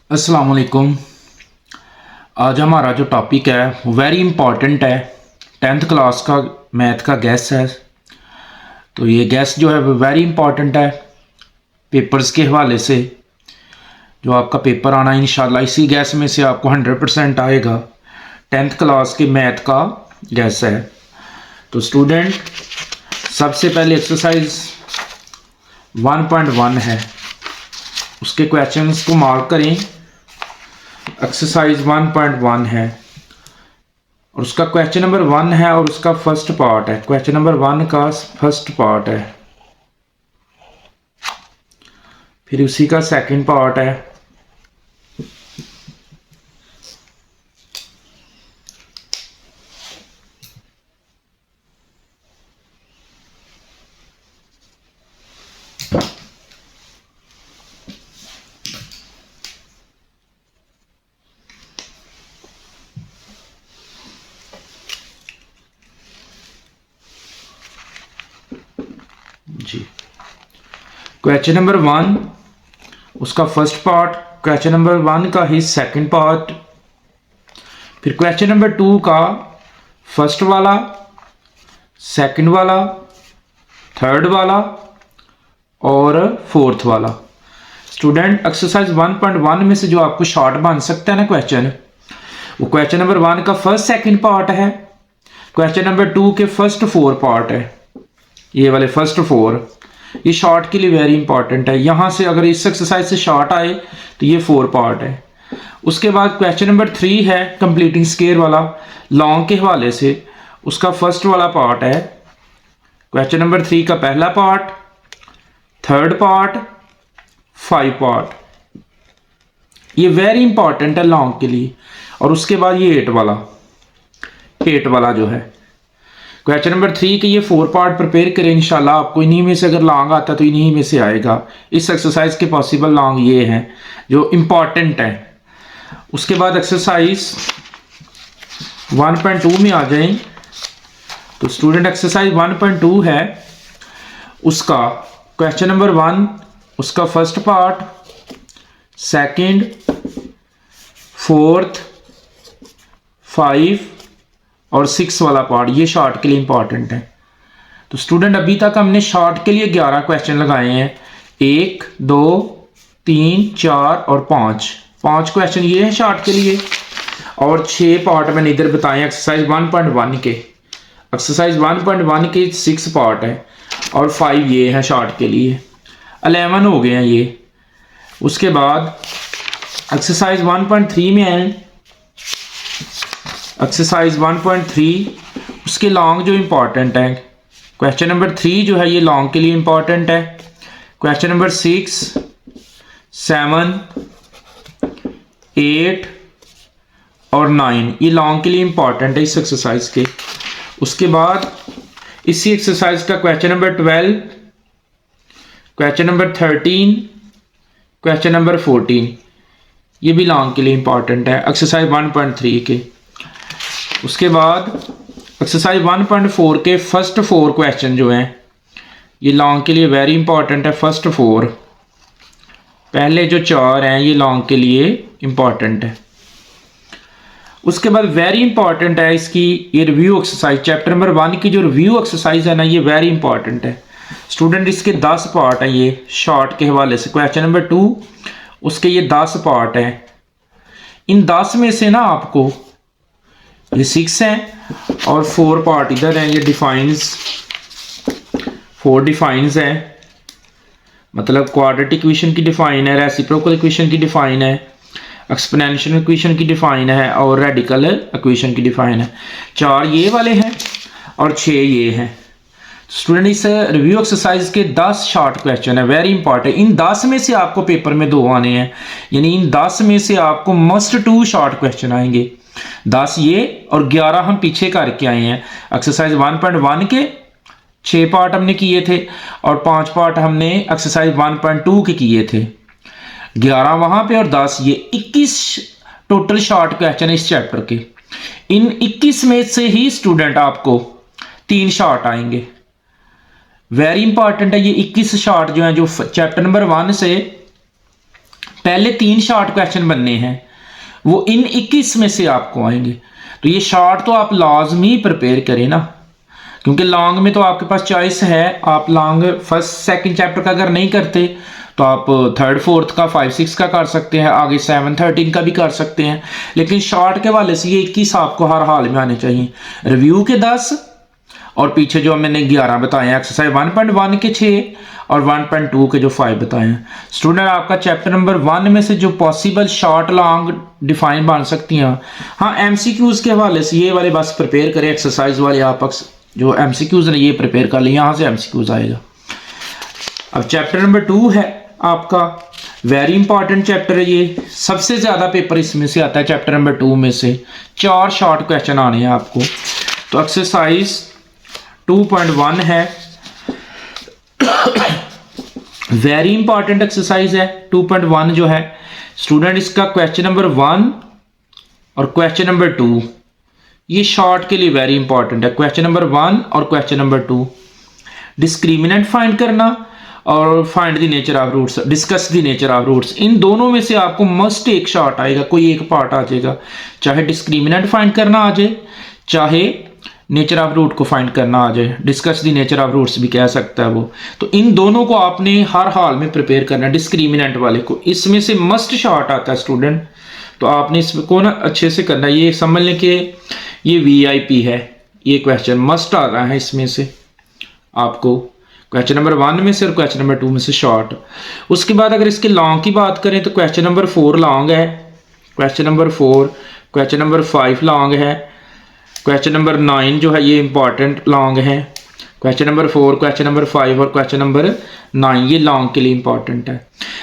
अस्सलाम वालेकुम। आज हमारा जो टॉपिक है वो वेरी इम्पॉर्टेंट है। 10th क्लास का मैथ का गैस है। तो ये गैस जो है वो वेरी इम्पॉर्टेंट है पेपर्स के हवाले से। जो आपका पेपर आना इंशाल्लाह इसी गैस में से आपको 100% आएगा। 10th क्लास के मैथ का गैस है। तो स्टूडेंट सबसे पहले एक्सरसाइज 1.1 है, उसके क्वेश्चंस को मार्क करें। एक्सरसाइज 1.1 है और उसका क्वेश्चन नंबर 1 है और उसका फर्स्ट पार्ट है। क्वेश्चन नंबर 1 का फर्स्ट पार्ट है, फिर उसी का सेकंड पार्ट है, जी क्वेश्चन नंबर 1 उसका फर्स्ट पार्ट, क्वेश्चन नंबर 1 का ही सेकंड पार्ट, फिर क्वेश्चन नंबर 2 का फर्स्ट वाला, सेकंड वाला, थर्ड वाला और फोर्थ वाला। स्टूडेंट एक्सरसाइज 1.1 में से जो आपको शॉर्ट बन सकता है ना क्वेश्चन, वो क्वेश्चन नंबर 1 का फर्स्ट सेकंड पार्ट है, क्वेश्चन नंबर 2 के फर्स्ट 4 पार्ट है। ये वाले फर्स्ट 4 ये शॉर्ट के लिए वेरी इंपॉर्टेंट है। यहां से अगर इस एक्सरसाइज से शॉर्ट आए तो ये 4 पार्ट है। उसके बाद क्वेश्चन नंबर 3 है कंप्लीटिंग स्केयर वाला, लॉन्ग के हवाले से। उसका फर्स्ट वाला पार्ट है क्वेश्चन नंबर 3 का पहला पार्ट, थर्ड पार्ट, 5 पार्ट। ये वेरी इंपॉर्टेंट है लॉन्ग के लिए। और उसके बाद ये 8 वाला जो है क्वेश्चन नंबर 3 के ये 4 पार्ट प्रिपेयर करें इंशाल्लाह। आपको इन्हीं में से अगर लॉन्ग आता तो इन्हीं में से आएगा। इस एक्सरसाइज के पॉसिबल लॉन्ग ये हैं जो इम्पॉर्टेंट है। उसके बाद एक्सरसाइज 1.2 में आ जाएं। तो स्टूडेंट एक्सरसाइज 1.2 है, उसका क्वेश्चन नंबर 1 उसका फर्स्ट पार्ट, सेकंड, फोर्थ, 5 और 6 वाला पार्ट, ये शॉर्ट के लिए इंपॉर्टेंट है। तो स्टूडेंट अभी तक हमने शॉर्ट के लिए 11 क्वेश्चन लगाए हैं। 1, 2, 3, 4 और 5 क्वेश्चन ये है शॉर्ट के लिए। और 6 पार्ट मैंने इधर बताए एक्सरसाइज 1.1 के। एक्सरसाइज 1.1 के 6 पार्ट है और 5 ये है शॉर्ट के लिए। 11 हो गए हैं ये। उसके बाद एक्सरसाइज 1.3 में आए। एक्सरसाइज 1.3 उसके लॉन्ग जो इंपॉर्टेंट है, क्वेश्चन नंबर 3 जो है ये लॉन्ग के लिए इंपॉर्टेंट है। क्वेश्चन नंबर 6, 7, 8 और 9 ये लॉन्ग के लिए इंपॉर्टेंट है इस एक्सरसाइज के। उसके बाद इसी एक्सरसाइज का question number 12, question number 13, question number 14 ये भी लॉन्ग के लिए इंपॉर्टेंट है एक्सरसाइज 1.3 के। उसके बाद एक्सरसाइज 1.4 के फर्स्ट 4 क्वेश्चन जो हैं ये लॉन्ग के लिए वेरी इंपॉर्टेंट है। फर्स्ट 4 पहले जो 4 हैं ये लॉन्ग के लिए इंपॉर्टेंट है। उसके बाद वेरी इंपॉर्टेंट है इसकी ये रिव्यू एक्सरसाइज, चैप्टर नंबर 1 की जो रिव्यू एक्सरसाइज है ना ये वेरी इंपॉर्टेंट है। स्टूडेंट इसके 10 पार्ट हैं ये शॉर्ट के हवाले से। क्वेश्चन नंबर 2 उसके ये 10 पार्ट हैं। इन 10 में से ना आपको ये 6 हैं और 4 पार्ट इधर हैं। ये डिफाइंस 4 डिफाइंस हैं, मतलब क्वाड्रेटिक इक्वेशन की डिफाइन है, रेसिप्रोकल इक्वेशन की डिफाइन है, एक्सपोनेंशियल इक्वेशन की डिफाइन है और रेडिकल इक्वेशन की डिफाइन है। 4 ये वाले हैं और 6 ये हैं। स्टूडेंट इस रिव्यू एक्सरसाइज के 10 शॉर्ट क्वेश्चन है, वेरी इंपॉर्टेंट। इन 10 में से आपको पेपर में 2 आने हैं, यानी इन 10 में से आपको मस्ट 2 शॉर्ट क्वेश्चन आएंगे। 10 ये और 11 हम पीछे करके आए हैं। एक्सरसाइज 1.1 के 6 पार्ट हमने किए थे और 5 पार्ट हमने एक्सरसाइज 1.2 के किए थे। 11 वहां पे और 10 ये 21 टोटल शॉर्ट क्वेश्चन इस चैप्टर के। इन 21 में से ही स्टूडेंट आपको 3 शॉर्ट आएंगे। वेरी इंपॉर्टेंट है ये 21 शॉर्ट जो है, जो चैप्टर नंबर 1 से पहले 3 शॉर्ट क्वेश्चन बनने हैं, वो इन 21 में से आपको आएंगे। तो ये शॉर्ट तो आप लाजमी प्रिपेयर करें ना, क्योंकि लॉन्ग में तो आपके पास चॉइस है। आप लॉन्ग फर्स्ट सेकंड चैप्टर का अगर नहीं करते तो आप थर्ड फोर्थ का 5 6 का कर सकते हैं, आगे 7 13 का भी कर सकते हैं, लेकिन शॉर्ट के वाले से ये 21 आपको हर हाल में आने चाहिए। रिव्यू के 10 और पीछे जो मैंने 11 बताए हैं, एक्सरसाइज 1.1 के 6 और 1.2 के जो 5 बताए हैं। स्टूडेंट आपका चैप्टर नंबर 1 में से जो पॉसिबल शॉर्ट लॉन्ग डिफाइन बन सकती हैं। हाँ, एमसीक्यूज के हवाले से ये वाले बस प्रिपेयर करें, एक्सरसाइज वाले आप जो एमसीक्यूज ने ये प्रिपेयर कर लिया, यहाँ से एमसीक्यूज आएगा। अब चैप्टर नंबर 2 है आपका, वेरी इंपॉर्टेंट चैप्टर है ये, सबसे ज़्यादा पेपर इसमें से आता है चैप्टर नंबर 2 में से। 4 शॉर्ट क्वेश्चन आने हैं आपको। तो एक्सरसाइज 2.1 है, वेरी इंपॉर्टेंट एक्सरसाइज है 2.1 जो है। स्टूडेंट इसका क्वेश्चन नंबर 1 और क्वेश्चन नंबर 2 ये शॉर्ट के लिए वेरी इंपॉर्टेंट है। क्वेश्चन नंबर 1 और क्वेश्चन नंबर 2 डिस्क्रिमिनेंट फाइंड करना और find the nature of roots, discuss the nature of roots, इन दोनों में से आपको मस्ट एक शॉर्ट आएगा, कोई एक पार्ट आ जाएगा। चाहे डिस्क्रिमिनेंट फाइंड करना आ जाए, चाहे नेचर ऑफ रूट को फाइंड करना आ जाए, discuss the nature of roots भी कह सकता है वो। तो इन दोनों को आपने हर हाल में प्रिपेयर करना है। डिस्क्रिमिनेंट वाले को इसमें से मस्ट शॉर्ट आता है स्टूडेंट, तो आपने इसको ना अच्छे से करना है। ये समझ लें कि ये वीआईपी है, ये क्वेश्चन मस्ट आ रहा है इसमें से आपको, क्वेश्चन नंबर 1 में से और क्वेश्चन नंबर 2 में से शॉर्ट। उसके बाद अगर इसके लॉन्ग की बात करें तो क्वेश्चन नंबर 4 लॉन्ग है, question number 4, question number 5 long है, क्वेश्चन नंबर 9 जो है ये इंपॉर्टेंट लॉन्ग है, क्वेश्चन नंबर 4, क्वेश्चन नंबर 5 और क्वेश्चन नंबर 9 ये लॉन्ग के लिए इंपॉर्टेंट है।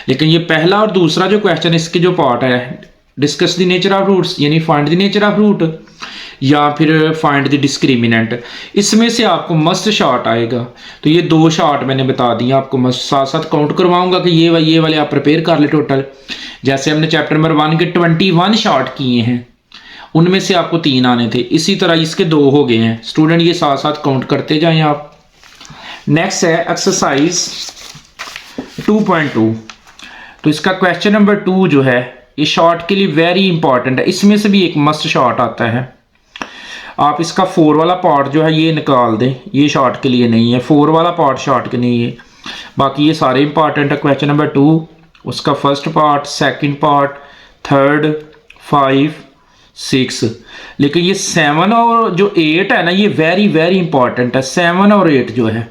लेकिन ये पहला और दूसरा जो क्वेश्चन इसके जो पार्ट है, discuss the nature of roots यानी find the nature of root या फिर फाइंड द डिस्क्रिमिनेंट, इसमें से आपको मस्ट शॉर्ट आएगा। तो ये 2 शॉर्ट मैंने बता दिया आपको, मस्ट साथ साथ काउंट करवाऊंगा कि ये वाले आप प्रिपेयर कर ले टोटल। जैसे हमने चैप्टर नंबर 1 के 21 शॉर्ट किए हैं, उनमें से आपको 3 आने थे, इसी तरह इसके 2 हो गए हैं। स्टूडेंट ये साथ साथ काउंट करते जाएं आप। नेक्स्ट है एक्सरसाइज 2.2। तो इसका क्वेश्चन नंबर 2 जो है ये शॉर्ट के लिए वेरी इंपॉर्टेंट है, इसमें से भी एक मस्ट शॉर्ट आता है। आप इसका 4 वाला पार्ट जो है ये निकाल दें, ये शॉर्ट के लिए नहीं है, 4 वाला पार्ट शॉर्ट के नहीं है, बाकी ये सारे इंपॉर्टेंट है। क्वेश्चन नंबर 2 उसका first part, second part, third, 5, 6, लेकिन ये 7 और जो 8 है ना ये वेरी वेरी इंपॉर्टेंट है। 7 और 8 जो है,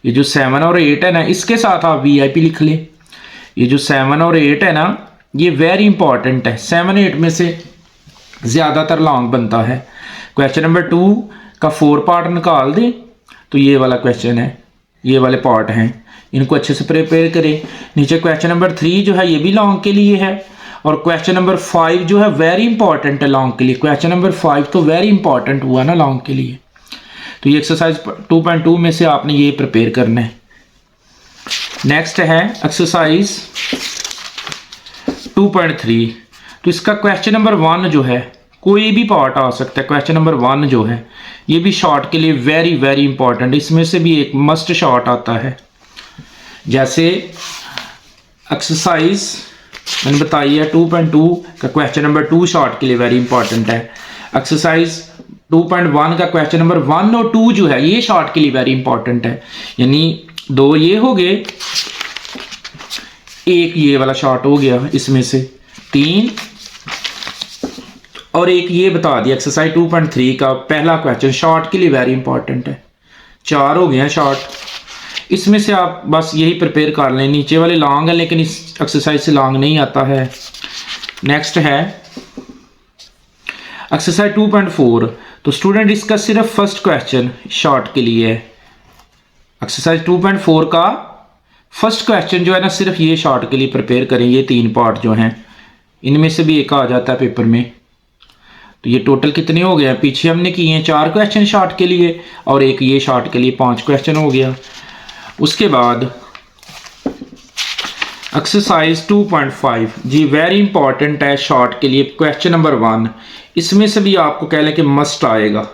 ये जो 7 और 8 है ना, इसके साथ आप वीआईपी लिख लें। ये जो 7 और 8 है ना ये वेरी इंपॉर्टेंट है। 7 8 में से ज़्यादातर लॉन्ग बनता है। क्वेश्चन नंबर 2 का 4 पार्ट निकाल दें तो ये वाला क्वेश्चन है, ये वाले पार्ट हैं, इनको अच्छे से प्रिपेयर करें। नीचे क्वेश्चन नंबर 3 जो है ये भी लॉन्ग के लिए है, और क्वेश्चन नंबर 5 जो है वेरी इंपॉर्टेंट है लॉन्ग के लिए। क्वेश्चन नंबर 5 तो वेरी इंपॉर्टेंट हुआ ना लॉन्ग के लिए। तो ये एक्सरसाइज 2.2 में से आपने ये प्रिपेयर करना है। नेक्स्ट है एक्सरसाइज 2.3। तो इसका क्वेश्चन नंबर 1 जो है कोई भी पार्ट आ सकता है। क्वेश्चन नंबर 1 जो है ये भी शॉर्ट के लिए वेरी वेरी इंपॉर्टेंट, इसमें से भी एक मस्ट शॉर्ट आता है। जैसे एक्सरसाइज मैंने बताई है 2.2 का क्वेश्चन नंबर 2 शॉर्ट के लिए वेरी इंपॉर्टेंट है। एक्सरसाइज 2.1 का क्वेश्चन नंबर 1 और 2 जो है ये शॉर्ट के लिए वेरी इंपॉर्टेंट है, यानी 2 ये हो गए, एक ये वाला शॉर्ट हो गया, इसमें से 3 और एक ये बता दिया। एक्सरसाइज 2.3 का पहला क्वेश्चन शॉर्ट के लिए वेरी इंपॉर्टेंट है। 4 हो गए हैं शॉर्ट, इसमें से आप बस यही प्रिपेयर कर लें। नीचे वाले लॉन्ग है लेकिन इस एक्सरसाइज से लॉन्ग नहीं आता है। नेक्स्ट है एक्सरसाइज 2.4। तो स्टूडेंट इसका सिर्फ फर्स्ट क्वेश्चन शॉर्ट के लिए है। एक्सरसाइज 2.4 का फर्स्ट क्वेश्चन जो है ना सिर्फ ये शॉर्ट के लिए प्रिपेयर करें। ये 3 पार्ट जो हैं इनमें से भी एक आ जाता है पेपर में। तो ये टोटल कितने हो गए? पीछे हमने किए हैं 4 क्वेश्चन शॉर्ट के लिए और एक ये शॉर्ट के लिए 5 क्वेश्चन हो गया। उसके बाद एक्सरसाइज 2.5 जी वेरी इंपॉर्टेंट है शॉर्ट के लिए। क्वेश्चन नंबर 1 इसमें से भी आपको कह लें कि मस्ट आएगा,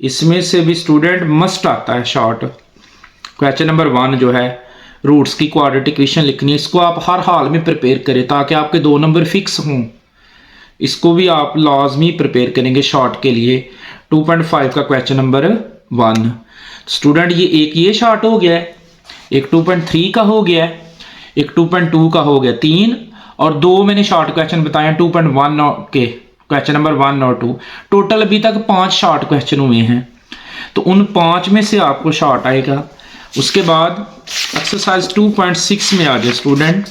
इसमें से भी स्टूडेंट मस्ट आता है शॉर्ट। क्वेश्चन नंबर 1 जो है रूट्स की क्वाड्रेटिक इक्वेशन लिखनी है। इसको आप हर हाल में प्रिपेयर करें ताकि आपके 2 नंबर फिक्स हों। इसको भी आप लाजमी प्रिपेयर करेंगे शॉर्ट के लिए। 2.5 का क्वेश्चन नंबर 1। स्टूडेंट ये शॉर्ट हो गया है, एक 2.3 का हो गया है, एक 2.2 का हो गया, 3 और 2 मैंने शॉर्ट क्वेश्चन बताए 2.1 के क्वेश्चन नंबर 1 और 2। टोटल अभी तक 5 शॉर्ट क्वेश्चन हुए हैं, तो उन 5 में से आपको शॉर्ट आएगा। उसके बाद एक्सरसाइज 2.6 में आ जाए स्टूडेंट,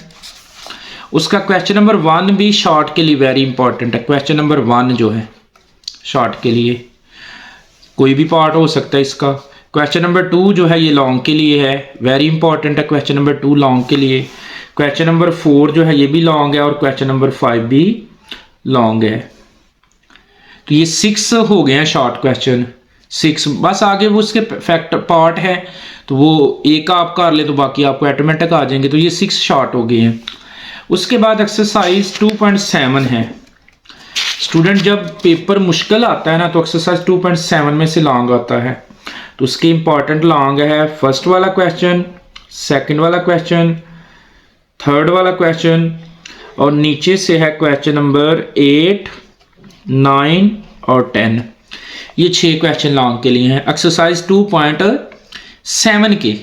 उसका क्वेश्चन नंबर 1 भी शॉर्ट के लिए वेरी इंपॉर्टेंट है। क्वेश्चन नंबर 1 जो है शॉर्ट के लिए कोई भी पार्ट हो सकता है इसका। क्वेश्चन नंबर 2 जो है ये लॉन्ग के लिए है, वेरी इंपॉर्टेंट है क्वेश्चन नंबर 2 लॉन्ग के लिए। क्वेश्चन नंबर 4 जो है ये भी लॉन्ग है और क्वेश्चन नंबर 5 भी लॉन्ग है। तो ये 6 हो गए हैं शॉर्ट क्वेश्चन, 6। बस आगे वो उसके फैक्ट पार्ट है तो वो एक आप कर ले तो बाकी आपको ऑटोमेटिक आ जाएंगे। तो ये 6 शॉर्ट हो गए हैं। उसके बाद एक्सरसाइज 2.7 है। स्टूडेंट जब पेपर मुश्किल आता है ना तो एक्सरसाइज 2.7 में से लॉन्ग आता है। तो उसके इंपॉर्टेंट लॉन्ग है फर्स्ट वाला क्वेश्चन, सेकंड वाला क्वेश्चन, थर्ड वाला क्वेश्चन और नीचे से है क्वेश्चन नंबर 8, 9 और 10। ये 6 क्वेश्चन लॉन्ग के लिए हैं। एक्सरसाइज 2.7 के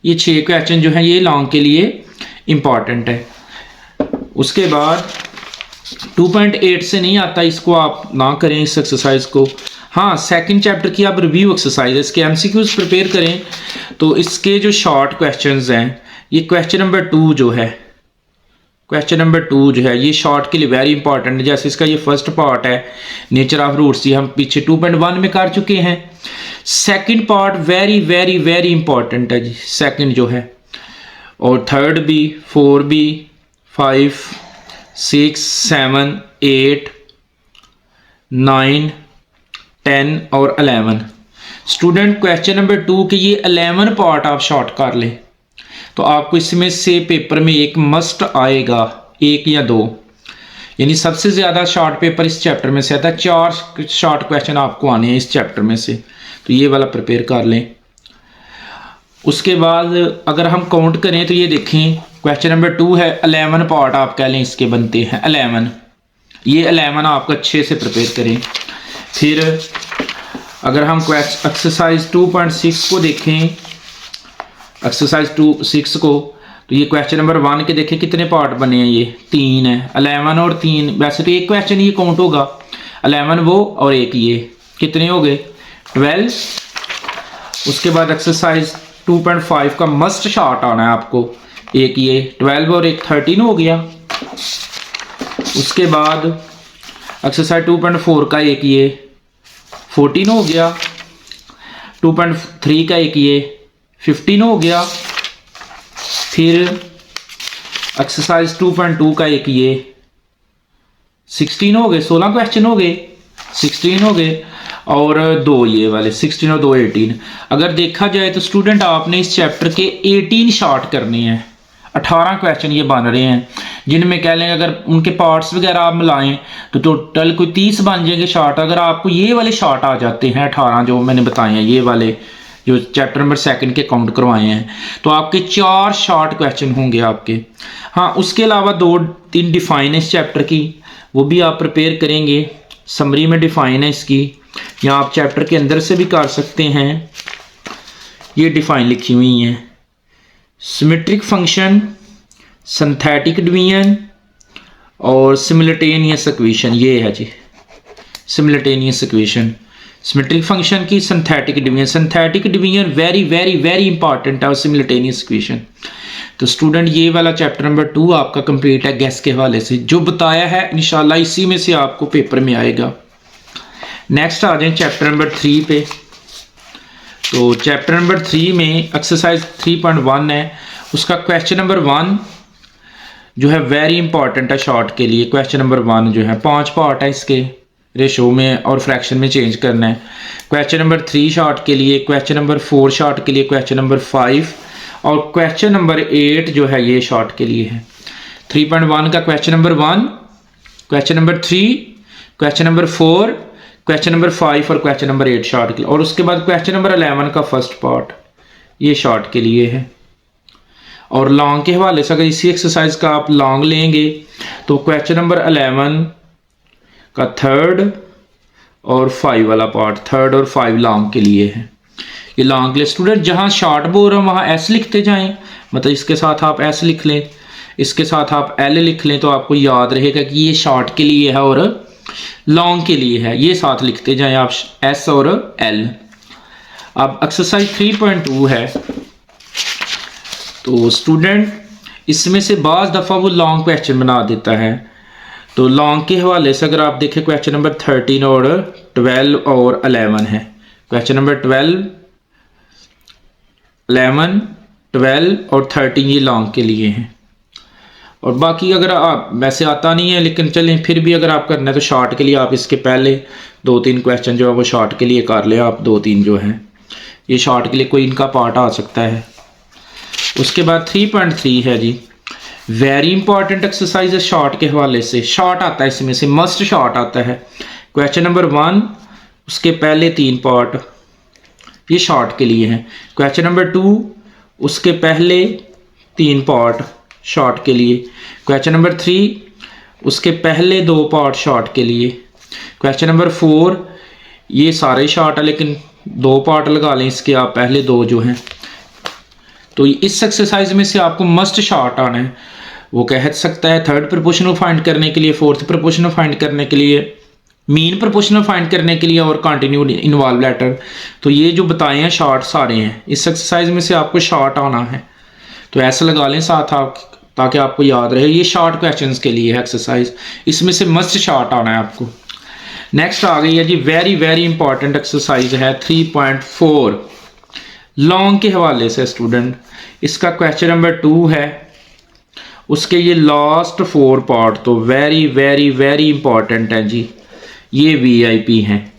ये 6 क्वेश्चन जो हैं ये लॉन्ग के लिए इंपॉर्टेंट है। उसके बाद 2.8 से नहीं आता, इसको आप ना करें इस एक्सरसाइज को। हाँ, सेकंड चैप्टर की आप रिव्यू एक्सरसाइज इसके एमसीक्यूज प्रिपेयर करें। तो इसके जो शॉर्ट क्वेश्चंस हैं ये क्वेश्चन नंबर 2 जो है, क्वेश्चन नंबर 2 जो है ये शॉर्ट के लिए वेरी इंपॉर्टेंट है। जैसे इसका ये फर्स्ट पार्ट है नेचर ऑफ रूट्स, ये हम पीछे 2.1 में कर चुके हैं। Second part very very very important है जी, सेकंड जो है, और थर्ड भी, 4 भी, 5, 6, 7, 8, 9, 10 और 11। स्टूडेंट क्वेश्चन नंबर 2 के ये 11 पार्ट आप शॉर्ट कर लें तो आपको इसमें से पेपर में एक मस्ट आएगा, 1 या 2, यानी सबसे ज़्यादा शॉर्ट पेपर इस चैप्टर में से आता है। 4 शॉर्ट क्वेश्चन आपको आने हैं इस चैप्टर में से, तो ये वाला प्रिपेयर कर लें। उसके बाद अगर हम काउंट करें तो ये देखें क्वेश्चन नंबर 2 है, 11 पार्ट आप कह लें इसके बनते हैं 11। ये 11 आप अच्छे से प्रिपेयर करें। फिर अगर हम एक्सरसाइज 2.6 को देखें, एक्सरसाइज 2.6 को, तो ये क्वेश्चन नंबर 1 के देखें कितने पार्ट बने हैं, ये 3 है। 11 और 3, वैसे तो एक क्वेश्चन ये काउंट होगा, 11 वो और एक ये, कितने हो गए 12। उसके बाद एक्सरसाइज 2.5 का मस्ट शॉर्ट आना है आपको, एक ये 12 और एक 13 हो गया। उसके बाद एक्सरसाइज 2.4 का एक ये 14 हो गया, 2.3 का एक ये 15 हो गया। फिर एक्सरसाइज 2.2 का एक ये 16 हो गए, 16 क्वेश्चन हो गए, 16 हो गए और 2 ये वाले 16 और 2 18। अगर देखा जाए तो स्टूडेंट आपने इस चैप्टर के 18 शॉर्ट करने हैं, 18 क्वेश्चन ये बन रहे हैं, जिनमें कह लेंगे अगर उनके पार्ट्स वगैरह आप मिलाएं तो टोटल कोई 30 बन जाएंगे शॉर्ट। अगर आपको ये वाले शॉर्ट आ जाते हैं 18 जो मैंने बताए हैं, ये वाले जो चैप्टर नंबर 2 के काउंट करवाए हैं, तो आपके 4 शॉर्ट क्वेश्चन होंगे आपके। हाँ, उसके अलावा 2-3 डिफाइन है इस चैप्टर की, वो भी आप प्रिपेयर करेंगे। समरी में डिफाइन है इसकी, या आप चैप्टर के अंदर से भी कर सकते हैं। ये डिफाइन लिखी हुई हैं, सिमेट्रिक फंक्शन, सिंथेटिक डिवीजन और सिमिल्टेनियस इक्वेशन। ये है जी सिमिल्टेनियस इक्वेशन, सिमेट्रिक फंक्शन की synthetic division. Synthetic division very very very important है, और सिमिल्टेनियस इक्वेशन। तो स्टूडेंट ये वाला चैप्टर नंबर 2 आपका कंप्लीट है गैस के हवाले से, जो बताया है इंशाल्लाह इसी में से आपको पेपर में आएगा। नेक्स्ट आ जाए चैप्टर नंबर 3 पे। तो चैप्टर नंबर 3 में एक्सरसाइज 3.1 है, उसका क्वेश्चन नंबर 1 जो है वेरी इंपॉर्टेंट है शॉर्ट के लिए। क्वेश्चन नंबर 1 जो है 5 पार्ट है इसके, रेशो में और फ्रैक्शन में चेंज करना है। क्वेश्चन नंबर 3 शॉर्ट के लिए, क्वेश्चन नंबर 4 शॉर्ट के लिए, क्वेश्चन नंबर 5 और क्वेश्चन नंबर 8 जो है ये शॉर्ट के लिए है। 3.1 का question number 1, question number 3, question number 4, question number 5 और क्वेश्चन नंबर 8 शॉर्ट के लिए। और उसके बाद क्वेश्चन नंबर 11 का फर्स्ट पार्ट ये शॉर्ट के लिए है। और लॉन्ग के हवाले से अगर इसी एक्सरसाइज का आप लॉन्ग लेंगे तो क्वेश्चन नंबर 11 का 3rd और 5 वाला पार्ट, 3rd और 5 लॉन्ग के लिए है। ये लॉन्ग के लिए स्टूडेंट जहाँ शॉर्ट बोल रहा हूँ वहाँ एस लिखते जाएं, मतलब इसके साथ आप एस लिख लें, इसके साथ आप एल लिख लें, तो आपको याद रहेगा कि ये शॉर्ट के लिए है और लॉन्ग के लिए है, ये साथ लिखते जाएं आप एस और एल। अब एक्सरसाइज 3.2 है, तो स्टूडेंट इसमें से बाज़ दफ़ा वो लॉन्ग क्वेश्चन बना देता है। तो लॉन्ग के हवाले से अगर आप देखें क्वेश्चन नंबर 13 और 12 और 11 है। क्वेश्चन नंबर 12, 11, 12 और 13 ये लॉन्ग के लिए हैं। और बाकी अगर आप वैसे आता नहीं है लेकिन चलें फिर भी अगर आप करना है तो शॉर्ट के लिए आप इसके पहले 2-3 क्वेश्चन जो है वो शॉर्ट के लिए कर ले आप, 2-3 जो हैं ये शॉर्ट के लिए कोई इनका पार्ट आ सकता है। उसके बाद 3.3 है जी, वेरी इंपॉर्टेंट एक्सरसाइज है शॉर्ट के हवाले से। शॉर्ट आता है इसमें से, मस्ट शॉर्ट आता है। क्वेश्चन नंबर 1 उसके पहले 3 पार्ट ये शॉर्ट के लिए हैं। क्वेश्चन नंबर 2 उसके पहले 3 पार्ट शॉर्ट के लिए। क्वेश्चन नंबर 3 उसके पहले 2 पार्ट शॉर्ट के लिए। क्वेश्चन नंबर 4 ये सारे शॉर्ट है लेकिन 2 पार्ट लगा लें इसके आप, पहले 2 जो हैं। तो इस एक्सरसाइज में से आपको मस्ट शॉर्ट आना है। वो कह सकता है 3rd प्रोपोर्शनल फाइंड करने के लिए, 4th प्रोपोर्शनल फाइंड करने के लिए, मीन प्रोपोर्शनल फाइंड करने के लिए और कंटिन्यू इन्वॉल्व लेटर। तो ये जो बताए हैं शॉर्ट सारे हैं, इस एक्सरसाइज में से आपको शॉर्ट आना है। तो ऐसा लगा लें साथ आप ताकि आपको याद रहे, ये शॉर्ट क्वेश्चंस के लिए है एक्सरसाइज, इसमें से मस्ट शॉर्ट आना है आपको। नेक्स्ट आ गई है जी, वेरी वेरी इंपॉर्टेंट एक्सरसाइज है 3.4 लॉन्ग के हवाले से स्टूडेंट। इसका क्वेश्चन नंबर 2 है, उसके ये लास्ट 4 पार्ट तो वेरी वेरी वेरी इंपॉर्टेंट है जी। ये VIP हैं,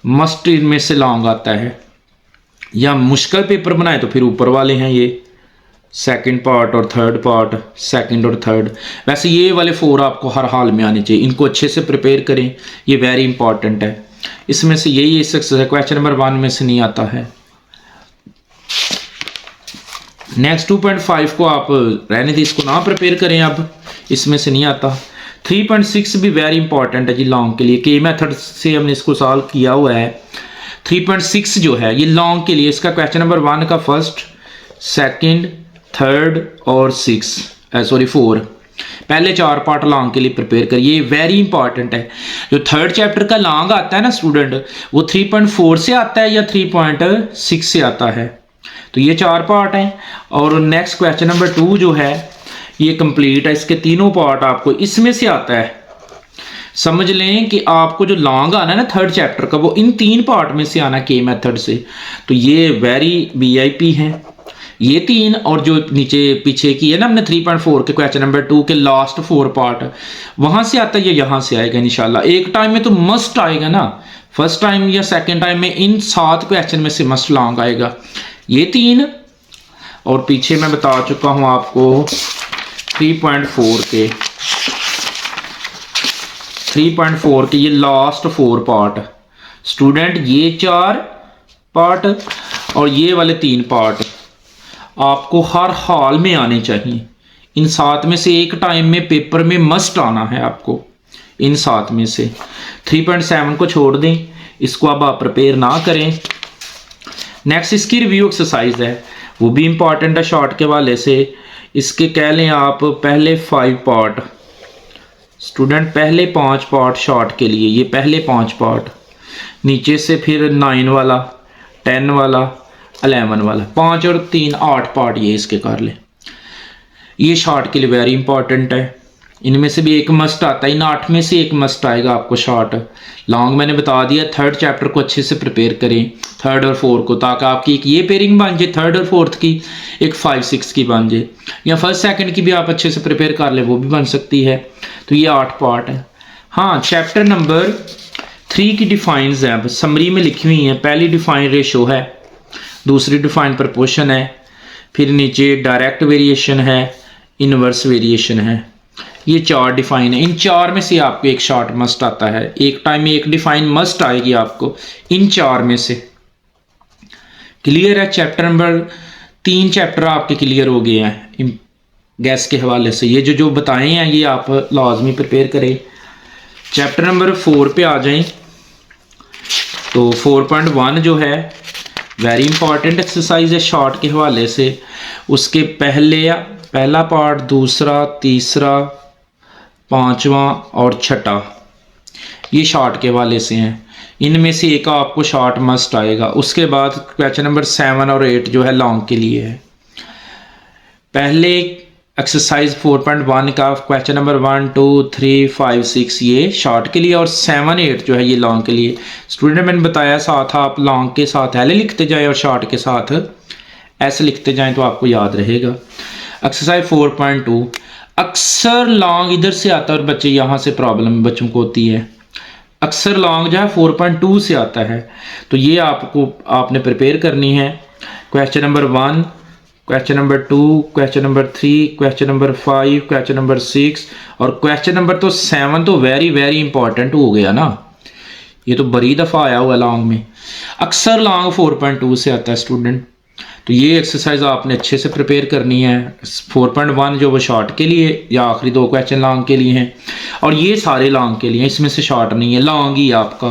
मस्ट इनमें से लॉन्ग आता है। या मुश्किल पेपर बनाए तो फिर ऊपर वाले हैं ये 2nd पार्ट और 3rd पार्ट, 2nd और 3rd। वैसे ये वाले 4 आपको हर हाल में आने चाहिए, इनको अच्छे से प्रिपेयर करें, ये वेरी इंपॉर्टेंट है। इसमें से यही इस क्वेश्चन नंबर 1 में से नहीं आता है। नेक्स्ट 2.5 को आप रहने दी, इसको ना प्रिपेयर करें, अब इसमें से नहीं आता। 3.6 भी वेरी इंपॉर्टेंट है जी लॉन्ग के लिए, के मेथड से हमने इसको सॉल्व किया हुआ है। 3.6 जो है ये लॉन्ग के लिए, इसका क्वेश्चन नंबर 1 का 1st, 2nd, 3rd और 4 पहले 4 पार्ट लॉन्ग के लिए प्रिपेयर करिए, वेरी इंपॉर्टेंट है। जो 3rd चैप्टर का लॉन्ग आता है ना स्टूडेंट, वो 3.4 से आता है या 3.6 से आता है। तो ये 4 पार्ट हैं। और नेक्स्ट क्वेश्चन नंबर 2 जो है ये कंप्लीट है, इसके तीनों पार्ट आपको इसमें से आता है। समझ लें कि आपको जो लॉन्ग आना है ना 3rd चैप्टर का, वो इन 3 पार्ट में से आना के मेथड से। तो ये वेरी VIP हैं ये 3, और जो नीचे पीछे की है ना हमने 3.4 के क्वेश्चन नंबर 2 के लास्ट 4 पार्ट, वहां से आता है ये यहाँ से आएगा इंशाल्लाह। एक टाइम में तो मस्ट आएगा ना, फर्स्ट टाइम या सेकंड टाइम में इन 7 क्वेश्चन में से मस्ट लॉन्ग आएगा ये 3। और पीछे मैं बता चुका हूं आपको 3.4 के ये लास्ट 4 पार्ट स्टूडेंट, ये 4 पार्ट और ये वाले 3 पार्ट आपको हर हाल में आने चाहिए। इन 7 में से एक टाइम में पेपर में मस्ट आना है आपको, इन 7 में से। 3.7 को छोड़ दें, इसको अब आप प्रिपेयर ना करें। नेक्स्ट इसकी रिव्यू एक्सरसाइज है, वो भी इंपॉर्टेंट है शॉर्ट के वाले से। इसके कह लें आप पहले 5 पार्ट स्टूडेंट, पहले 5 पार्ट शॉर्ट के लिए, ये पहले 5 पार्ट, नीचे से फिर 9 वाला, 10 वाला, 11 वाला, 5 और 3 8 पार्ट ये इसके कर ले। ये शॉर्ट के लिए वेरी इंपॉर्टेंट है। इनमें से भी एक मस्ट आता है, इन 8 में से एक मस्ट आएगा आपको शॉर्ट। लॉन्ग मैंने बता दिया, 3rd चैप्टर को अच्छे से प्रिपेयर करें, 3rd और 4 को, ताकि आपकी एक ये पेयरिंग बन जाए 3rd और 4th की, एक 5-6 की बन जाए, या 1st 2nd की भी आप अच्छे से प्रिपेयर कर ले, वो भी बन सकती है। तो ये 8 पार्ट है। हाँ, चैप्टर नंबर 3 की डिफाइंस है, अब समरी में लिखी हुई है। पहली डिफाइन रेशो है, दूसरी डिफाइन प्रपोर्शन है, फिर नीचे डायरेक्ट वेरिएशन है, इनवर्स वेरिएशन है। ये 4 डिफाइन है। इन 4 में से आपको एक शॉर्ट मस्ट आता है, एक टाइम में एक डिफाइन मस्ट आएगी आपको इन 4 में से। क्लियर है? चैप्टर नंबर 3 चैप्टर आपके क्लियर हो गए हैं गैस के हवाले से। ये जो बताए हैं ये आप लाजमी प्रिपेयर करें। चैप्टर नंबर 4 पे आ जाएं तो 4.1 जो है वेरी इंपॉर्टेंट एक्सरसाइज है शॉर्ट के हवाले से। उसके पहला पार्ट, दूसरा, तीसरा, पांचवा और छठा ये शॉर्ट के हवाले से हैं। इनमें से एक आपको शॉर्ट मस्ट आएगा। उसके बाद क्वेश्चन नंबर 7 और 8 जो है लॉन्ग के लिए है। पहले एक्सरसाइज 4.1 का क्वेश्चन नंबर 1, 2, 3, 5, 6 ये शॉर्ट के लिए और 7, 8 जो है ये लॉन्ग के लिए। स्टूडेंट मैंने बताया साथ आप लॉन्ग के साथ एल लिखते जाएं और शॉर्ट के साथ एस लिखते जाएं तो आपको याद रहेगा। एक्सरसाइज 4.2 अक्सर लॉन्ग इधर से आता है और बच्चे यहाँ से प्रॉब्लम बच्चों को होती है। अक्सर लॉन्ग जो है 4.2 से आता है तो ये आपने प्रिपेयर करनी है। Question number 1, question number 2, question number 3, question number 5, question number 6 और क्वेश्चन नंबर तो 7 तो वेरी वेरी इंपॉर्टेंट हो गया ना। ये तो बड़ी दफ़ा आया हुआ लॉन्ग में। अक्सर लॉन्ग 4.2 से आता है स्टूडेंट। तो ये एक्सरसाइज आपने अच्छे से प्रिपेयर करनी है। 4.1 जो वो शॉर्ट के लिए या आखिरी 2 क्वेश्चन लॉन्ग के लिए हैं और ये सारे लॉन्ग के लिए, इसमें से शॉर्ट नहीं है, लॉन्ग ही आपका।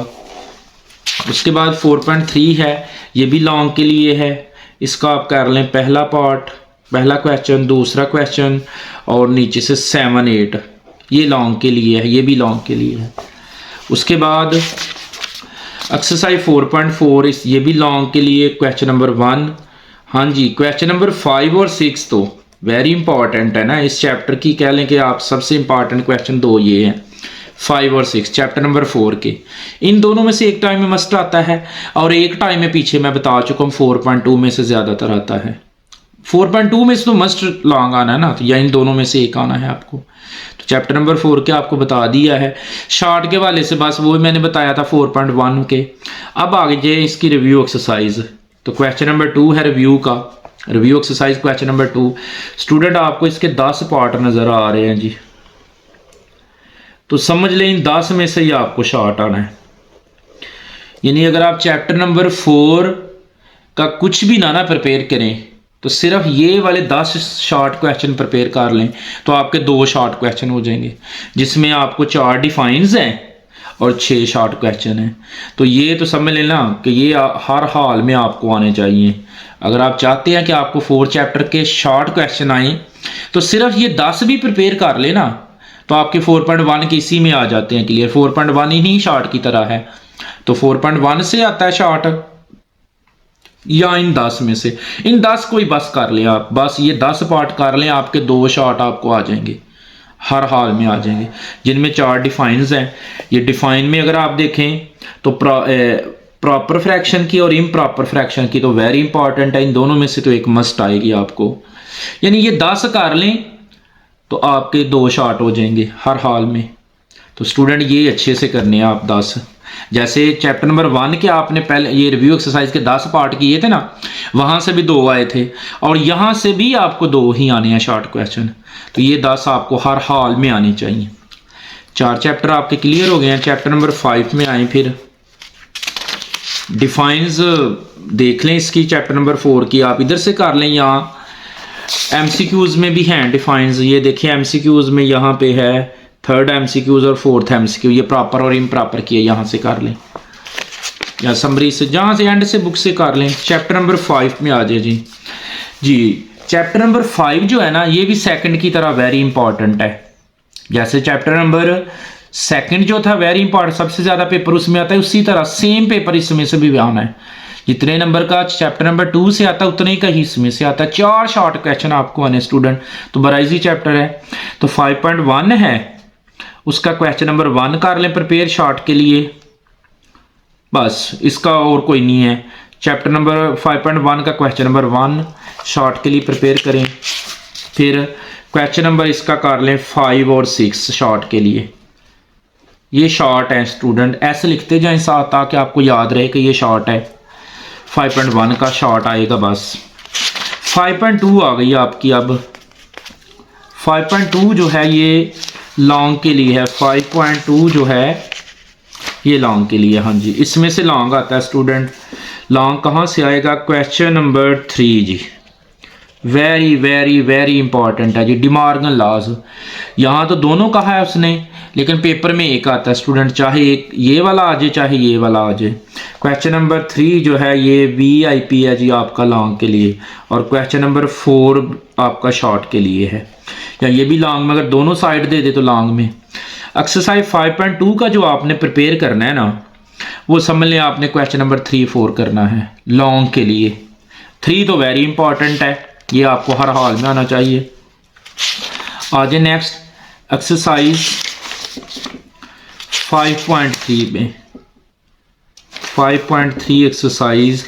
उसके बाद 4.3 है, ये भी लॉन्ग के लिए है। इसका आप कर लें पहला पार्ट, पहला क्वेश्चन, दूसरा क्वेश्चन और नीचे से 7, 8 ये लॉन्ग के लिए है, ये भी लॉन्ग के लिए है। उसके बाद एक्सरसाइज 4.4 ये भी लॉन्ग के लिए क्वेश्चन नंबर 1। हाँ जी, क्वेश्चन नंबर 5 और 6 तो वेरी इंपॉर्टेंट है ना इस चैप्टर की। कह लें कि आप सबसे इंपॉर्टेंट क्वेश्चन 2 ये हैं, 5 और 6 चैप्टर नंबर 4 के। इन दोनों में से एक टाइम में मस्ट आता है और एक टाइम में पीछे मैं बता चुका हूँ 4.2 में से ज़्यादातर आता है। 4.2 में से तो मस्ट लॉन्ग आना है ना, तो या इन दोनों में से एक आना है आपको। तो चैप्टर नंबर 4 के आपको बता दिया है। शॉर्ट के वाले से बस वो मैंने बताया था 4.1 के। अब आगे जाए इसकी रिव्यू एक्सरसाइज। तो क्वेश्चन नंबर 2 है रिव्यू का, review exercise question number 2। Student आपको इसके 10 पार्ट नज़र आ रहे हैं जी, तो समझ लें इन 10 में से ही आपको शॉर्ट आना है। यानी अगर आप चैप्टर नंबर 4 का कुछ भी ना प्रिपेयर करें तो सिर्फ ये वाले 10 शॉर्ट क्वेश्चन प्रिपेयर कर लें तो आपके 2 शॉर्ट क्वेश्चन हो जाएंगे, जिसमें आपको 4 डिफाइंस हैं और 6 शॉर्ट क्वेश्चन हैं। तो ये तो समझ लेना कि ये हर हाल में आपको आने चाहिए। अगर आप चाहते हैं कि आपको 4 चैप्टर के शॉर्ट क्वेश्चन आए तो सिर्फ ये 10 भी प्रिपेयर कर लेना तो आपके 4.1 के इसी में आ जाते हैं क्लियर। 4.1 ही शॉर्ट की तरह है, तो 4.1 से आता है शॉर्ट या इन 10 में से। इन 10 को ही बस कर लें आप, बस ये 10 पार्ट कर लें, आपके 2 शॉर्ट आपको आ जाएंगे, हर हाल में आ जाएंगे, जिनमें 4 डिफाइंस हैं। ये डिफाइन में अगर आप देखें तो प्रॉपर फ्रैक्शन की और इम्प्रॉपर फ्रैक्शन की तो वेरी इंपॉर्टेंट है। इन दोनों में से तो एक मस्ट आएगी आपको। यानी ये 10 कर लें तो आपके 2 शॉर्ट हो जाएंगे हर हाल में। तो स्टूडेंट ये अच्छे से करने हैं आप 10। जैसे चैप्टर नंबर 1 के आपने पहले ये रिव्यू एक्सरसाइज के 10 पार्ट किए थे ना, वहाँ से भी 2 आए थे और यहाँ से भी आपको 2 ही आने हैं शॉर्ट क्वेश्चन। तो ये 10 आपको हर हाल में आने चाहिए। 4 चैप्टर आपके क्लियर हो गए हैं। चैप्टर नंबर 5 में आए, फिर डिफाइंस देख लें इसकी। चैप्टर नंबर 4 की आप इधर से कर लें, यहाँ एमसीक्यूज में भी हैं डिफाइंस। ये देखिए एमसीक्यूज में यहाँ पे है 3rd एमसीक्यूज और 4th एमसीक्यू, ये प्रॉपर और इम्प्रॉपर किए यहाँ से कर लें या समरी से जहाँ से एंड से बुक से कर लें। चैप्टर नंबर 5 में आ जाए जी। चैप्टर नंबर 5 जो है ना ये भी सेकंड की तरह वेरी इंपॉर्टेंट है। जैसे चैप्टर नंबर 2 जो था वेरी इंपॉर्टेंट, सबसे ज़्यादा पेपर उसमें आता है, उसी तरह सेम पेपर इसमें से भी आना है। जितने नंबर का चैप्टर नंबर 2 से आता है उतने का ही इसमें से आता है। 4 शॉर्ट क्वेश्चन आपको आने स्टूडेंट, तो बड़ा इजी चैप्टर है। तो 5.1 है, उसका क्वेश्चन नंबर 1 कर लें प्रिपेयर शॉर्ट के लिए, बस इसका और कोई नहीं है। चैप्टर नंबर 5.1 का क्वेश्चन नंबर 1 शॉर्ट के लिए प्रिपेयर करें। फिर क्वेश्चन नंबर इसका कर लें 5 और 6 शॉर्ट के लिए। ये शॉर्ट है स्टूडेंट, ऐसे लिखते जाएं साथ ताकि आपको याद रहे कि ये शॉर्ट है। 5.1 का शॉर्ट आएगा बस। 5.2 आ गई आपकी। अब 5.2 जो है ये लॉन्ग के लिए है। 5.2 जो है ये लॉन्ग के लिए, हाँ जी, इसमें से लॉन्ग आता है स्टूडेंट। लॉन्ग कहाँ से आएगा? क्वेश्चन नंबर 3 जी। वेरी वेरी वेरी इंपॉर्टेंट है जी, डिमॉर्गन लॉज। यहाँ तो दोनों कहा है उसने, लेकिन पेपर में एक आता है स्टूडेंट, चाहे एक ये वाला आ जाए चाहे ये वाला आ जाए। क्वेश्चन नंबर 3 जो है ये VIP है जी आपका लॉन्ग के लिए, और क्वेश्चन नंबर 4 आपका शॉर्ट के लिए है, या ये भी लॉन्ग में, अगर दोनों साइड दे दे तो लॉन्ग में। एक्सरसाइज 5.2 का जो आपने प्रिपेयर करना है ना, वो समझ लें आपने क्वेश्चन नंबर 3 4 करना है लॉन्ग के लिए। 3 तो वेरी इंपॉर्टेंट है, ये आपको हर हाल में आना चाहिए। आगे नेक्स्ट एक्सरसाइज 5.3 में, 5.3 एक्सरसाइज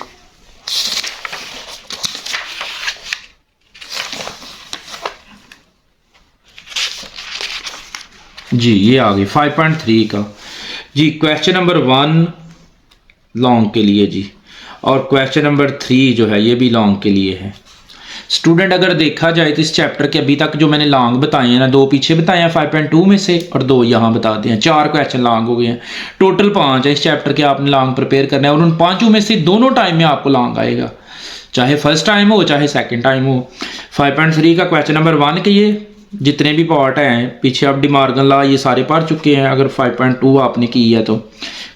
जी, ये आ गई 5.3 का जी। क्वेश्चन नंबर 1 लॉन्ग के लिए जी, और क्वेश्चन नंबर 3 जो है ये भी लॉन्ग के लिए है। स्टूडेंट अगर देखा जाए तो इस चैप्टर के अभी तक जो मैंने लॉन्ग बताए हैं ना, 2 पीछे बताए हैं 5.2 में से, और 2 यहाँ बताते हैं, 4 क्वेश्चन लॉन्ग हो गए हैं। टोटल 5 है इस चैप्टर के, आपने लॉन्ग प्रिपेयर करना है, और उन 5 में से दोनों टाइम में आपको लॉन्ग आएगा, चाहे फर्स्ट टाइम हो चाहे सेकेंड टाइम हो। 5.3 का क्वेश्चन नंबर 1 के ये जितने भी पार्ट हैं पीछे आप डिमॉर्गन लॉ ये सारे पढ़ चुके हैं, अगर 5.2 आपने की है तो।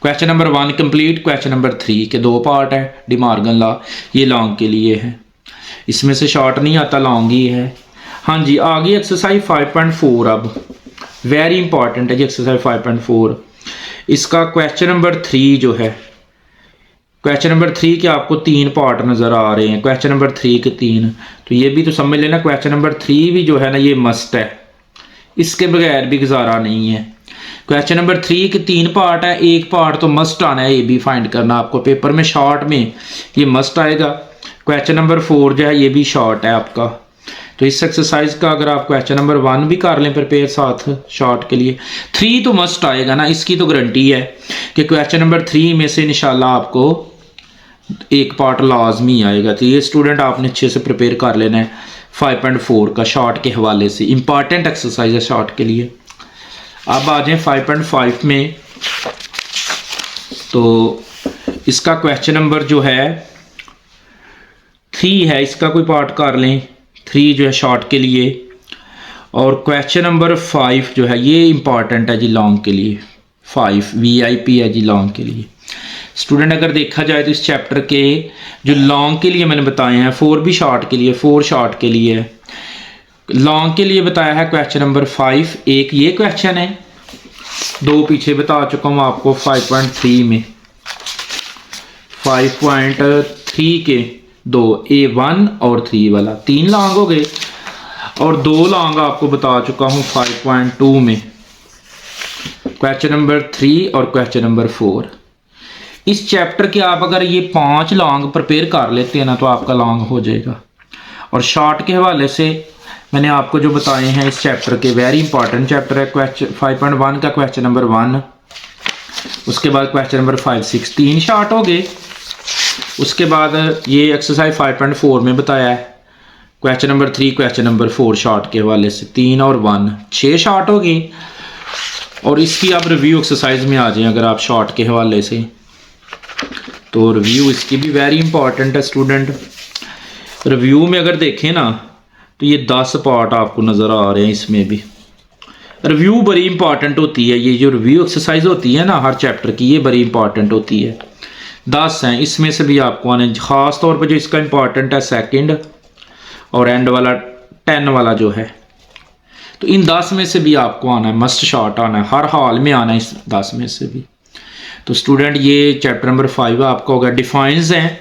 Question number 1 complete, question number 3 के 2 पार्ट है डिमॉर्गन लॉ, ये लॉन्ग के लिए है, इसमें से शॉर्ट नहीं आता, लॉन्ग ही है। हाँ जी, आगे एक्सरसाइज 5.4 अब वेरी इंपॉर्टेंट है जी। एक्सरसाइज 5.4 इसका क्वेश्चन नंबर 3 जो है, क्वेश्चन नंबर 3 के आपको 3 पार्ट नज़र आ रहे हैं, क्वेश्चन नंबर 3 के 3, तो ये भी तो समझ लेना क्वेश्चन नंबर 3 भी जो है ना ये मस्ट है, इसके बगैर भी गुजारा नहीं है। क्वेश्चन नंबर 3 के 3 पार्ट है, एक पार्ट तो मस्ट आना है, ये भी फाइंड करना आपको पेपर में, शॉर्ट में ये मस्ट आएगा। क्वेश्चन नंबर 4 जो है ये भी शॉर्ट है आपका, तो इस एक्सरसाइज का अगर आप क्वेश्चन नंबर 1 भी कर लें प्रिपेयर साथ शॉर्ट के लिए, 3 तो मस्ट आएगा ना, इसकी तो गारंटी है कि क्वेश्चन नंबर 3 में से इंशाल्लाह आपको एक पार्ट लाजमी आएगा। तो ये स्टूडेंट आपने अच्छे से प्रिपेयर कर लेना है 5.4 का शॉर्ट के हवाले से, इंपॉर्टेंट एक्सरसाइज है शॉर्ट के लिए। अब आ जाए 5.5 में, तो इसका क्वेश्चन नंबर जो है 3 है, इसका कोई पार्ट कर लें, 3 जो है शॉर्ट के लिए, और क्वेश्चन नंबर 5 जो है ये इंपॉर्टेंट है जी लॉन्ग के लिए, 5 VIP है जी लॉन्ग के लिए। स्टूडेंट अगर देखा जाए तो इस चैप्टर के जो लॉन्ग के लिए मैंने बताए हैं, 4 भी शॉर्ट के लिए, 4 शॉर्ट के लिए है, लॉन्ग के लिए बताया है क्वेश्चन नंबर 5, एक ये क्वेश्चन है, 2 पीछे बता चुका हूँ आपको 5.3 में, 5.3 के 2 A1 और 3 वाला, 3 लॉन्ग हो गए, और 2 लॉन्ग आपको बता चुका हूँ 5.2 में, क्वेश्चन नंबर 3 और क्वेश्चन नंबर 4। इस चैप्टर के आप अगर ये 5 लॉन्ग प्रिपेयर कर लेते हैं ना तो आपका लॉन्ग हो जाएगा। और शॉर्ट के हवाले से मैंने आपको जो बताए हैं इस चैप्टर के, वेरी इंपॉर्टेंट चैप्टर है। क्वेश्चन 5.1 का क्वेश्चन नंबर 1, उसके बाद क्वेश्चन नंबर 5 6 3 शॉर्ट हो गए। उसके बाद ये एक्सरसाइज 5.4 में बताया है question number 3 question number 4 short के हवाले से, 3 और 1 6 शॉर्ट हो गई। और इसकी आप रिव्यू एक्सरसाइज में आ जाएं अगर आप शॉर्ट के हवाले से, तो रिव्यू इसकी भी वेरी इंपॉर्टेंट है स्टूडेंट। रिव्यू में अगर देखें ना तो ये 10 पार्ट आपको नज़र आ रहे हैं, इसमें भी रिव्यू बड़ी इंपॉर्टेंट होती है। ये जो रिव्यू एक्सरसाइज होती है ना हर चैप्टर की, ये बड़ी इंपॉर्टेंट होती है। 10 हैं, इसमें से भी आपको आने, ख़ास तौर पर जो इसका इंपॉर्टेंट है सेकंड और एंड वाला 10 वाला जो है, तो इन 10 में से भी आपको आना है, मस्ट शॉर्ट आना है, हर हाल में आना है इस 10 में से भी। तो स्टूडेंट ये चैप्टर नंबर 5 आपका होगा। डिफाइंस हैं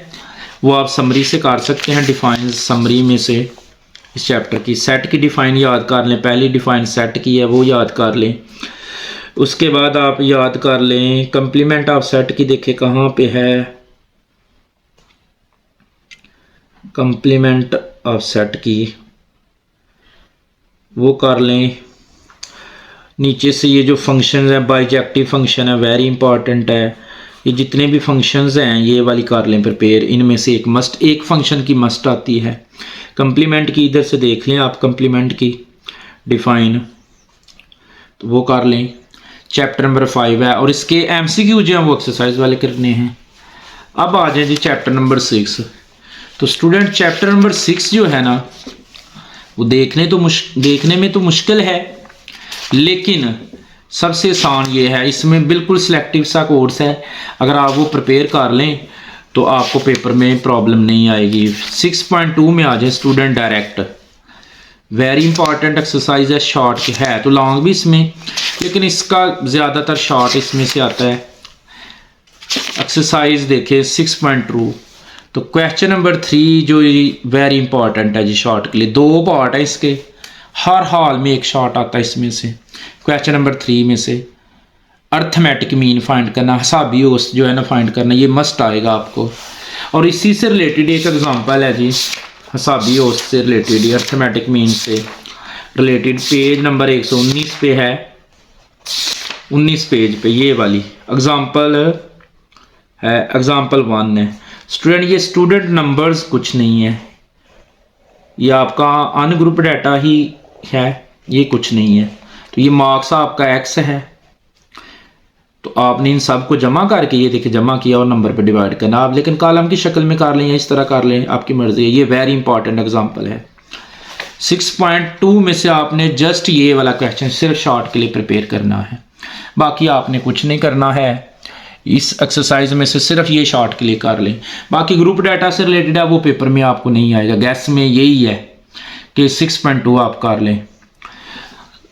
वो आप समरी से कर सकते हैं, डिफाइंस समरी में से इस चैप्टर की सेट की डिफाइन याद कर लें, पहली डिफाइन सेट की है वो याद कर लें। उसके बाद आप याद कर लें कंप्लीमेंट ऑफ सेट की, देखें कहाँ पे है कंप्लीमेंट ऑफ सेट की, वो कर लें। नीचे से ये जो फंक्शंस हैं, बाइजेक्टिव फंक्शन है वेरी इंपॉर्टेंट है, ये जितने भी फंक्शंस हैं ये वाली कर लें प्रिपेयर, इनमें से एक मस्ट, एक फंक्शन की मस्ट आती है। कंप्लीमेंट की इधर से देख लें आप, कंप्लीमेंट की डिफाइन, तो वो कर लें। चैप्टर नंबर 5 है और इसके MCQ जो हैं वो एक्सरसाइज वाले करने हैं। अब आ जाए जी चैप्टर नंबर 6। तो स्टूडेंट चैप्टर नंबर 6 जो है ना वो देखने में तो मुश्किल है, लेकिन सबसे आसान ये है। इसमें बिल्कुल सिलेक्टिव सा कोर्स है, अगर आप वो प्रिपेयर कर लें तो आपको पेपर में प्रॉब्लम नहीं आएगी। 6.2 में आ जाए student direct. Very important exercise है, शॉर्ट है तो लॉन्ग भी इसमें, लेकिन इसका ज़्यादातर शॉर्ट इसमें से आता है। एक्सरसाइज देखिए 6.2। तो क्वेश्चन नंबर 3 जो वेरी इंपॉर्टेंट है जी शॉर्ट के लिए, 2 पार्ट है इसके, हर हाल में एक शॉर्ट आता है इसमें से। क्वेश्चन नंबर 3 में से अर्थमेटिक मीन फाइंड करना, हिसाबी औसत जो है ना फाइंड करना, ये मस्ट आएगा आपको। और इसी से रिलेटेड एक एग्जांपल है जी, हिसाबी औसत से रिलेटेड, अर्थमेटिक मीन से रिलेटेड, पेज नंबर 119 पे है, 19 पेज पे ये वाली एग्जांपल है, एग्जांपल 1 है। स्टूडेंट ये स्टूडेंट नंबर्स कुछ नहीं है, ये आपका अनग्रुप डाटा ही है, ये कुछ नहीं है। तो ये मार्क्स आपका एक्स है, तो आपने इन सब को जमा करके ये देखिए जमा किया और नंबर पे डिवाइड करना आप, लेकिन कॉलम की शक्ल में कर लें या इस तरह कर लें, आपकी मर्जी है। ये वेरी इंपॉर्टेंट एग्जांपल है। 6.2 में से आपने जस्ट ये वाला क्वेश्चन सिर्फ शॉर्ट के लिए प्रिपेयर करना है, बाकी आपने कुछ नहीं करना है। इस एक्सरसाइज में से सिर्फ ये शॉर्ट के लिए कर लें, बाकी ग्रुप डाटा से रिलेटेड है वो पेपर में आपको नहीं आएगा। गैस में यही है कि 6.2 आप कर लें।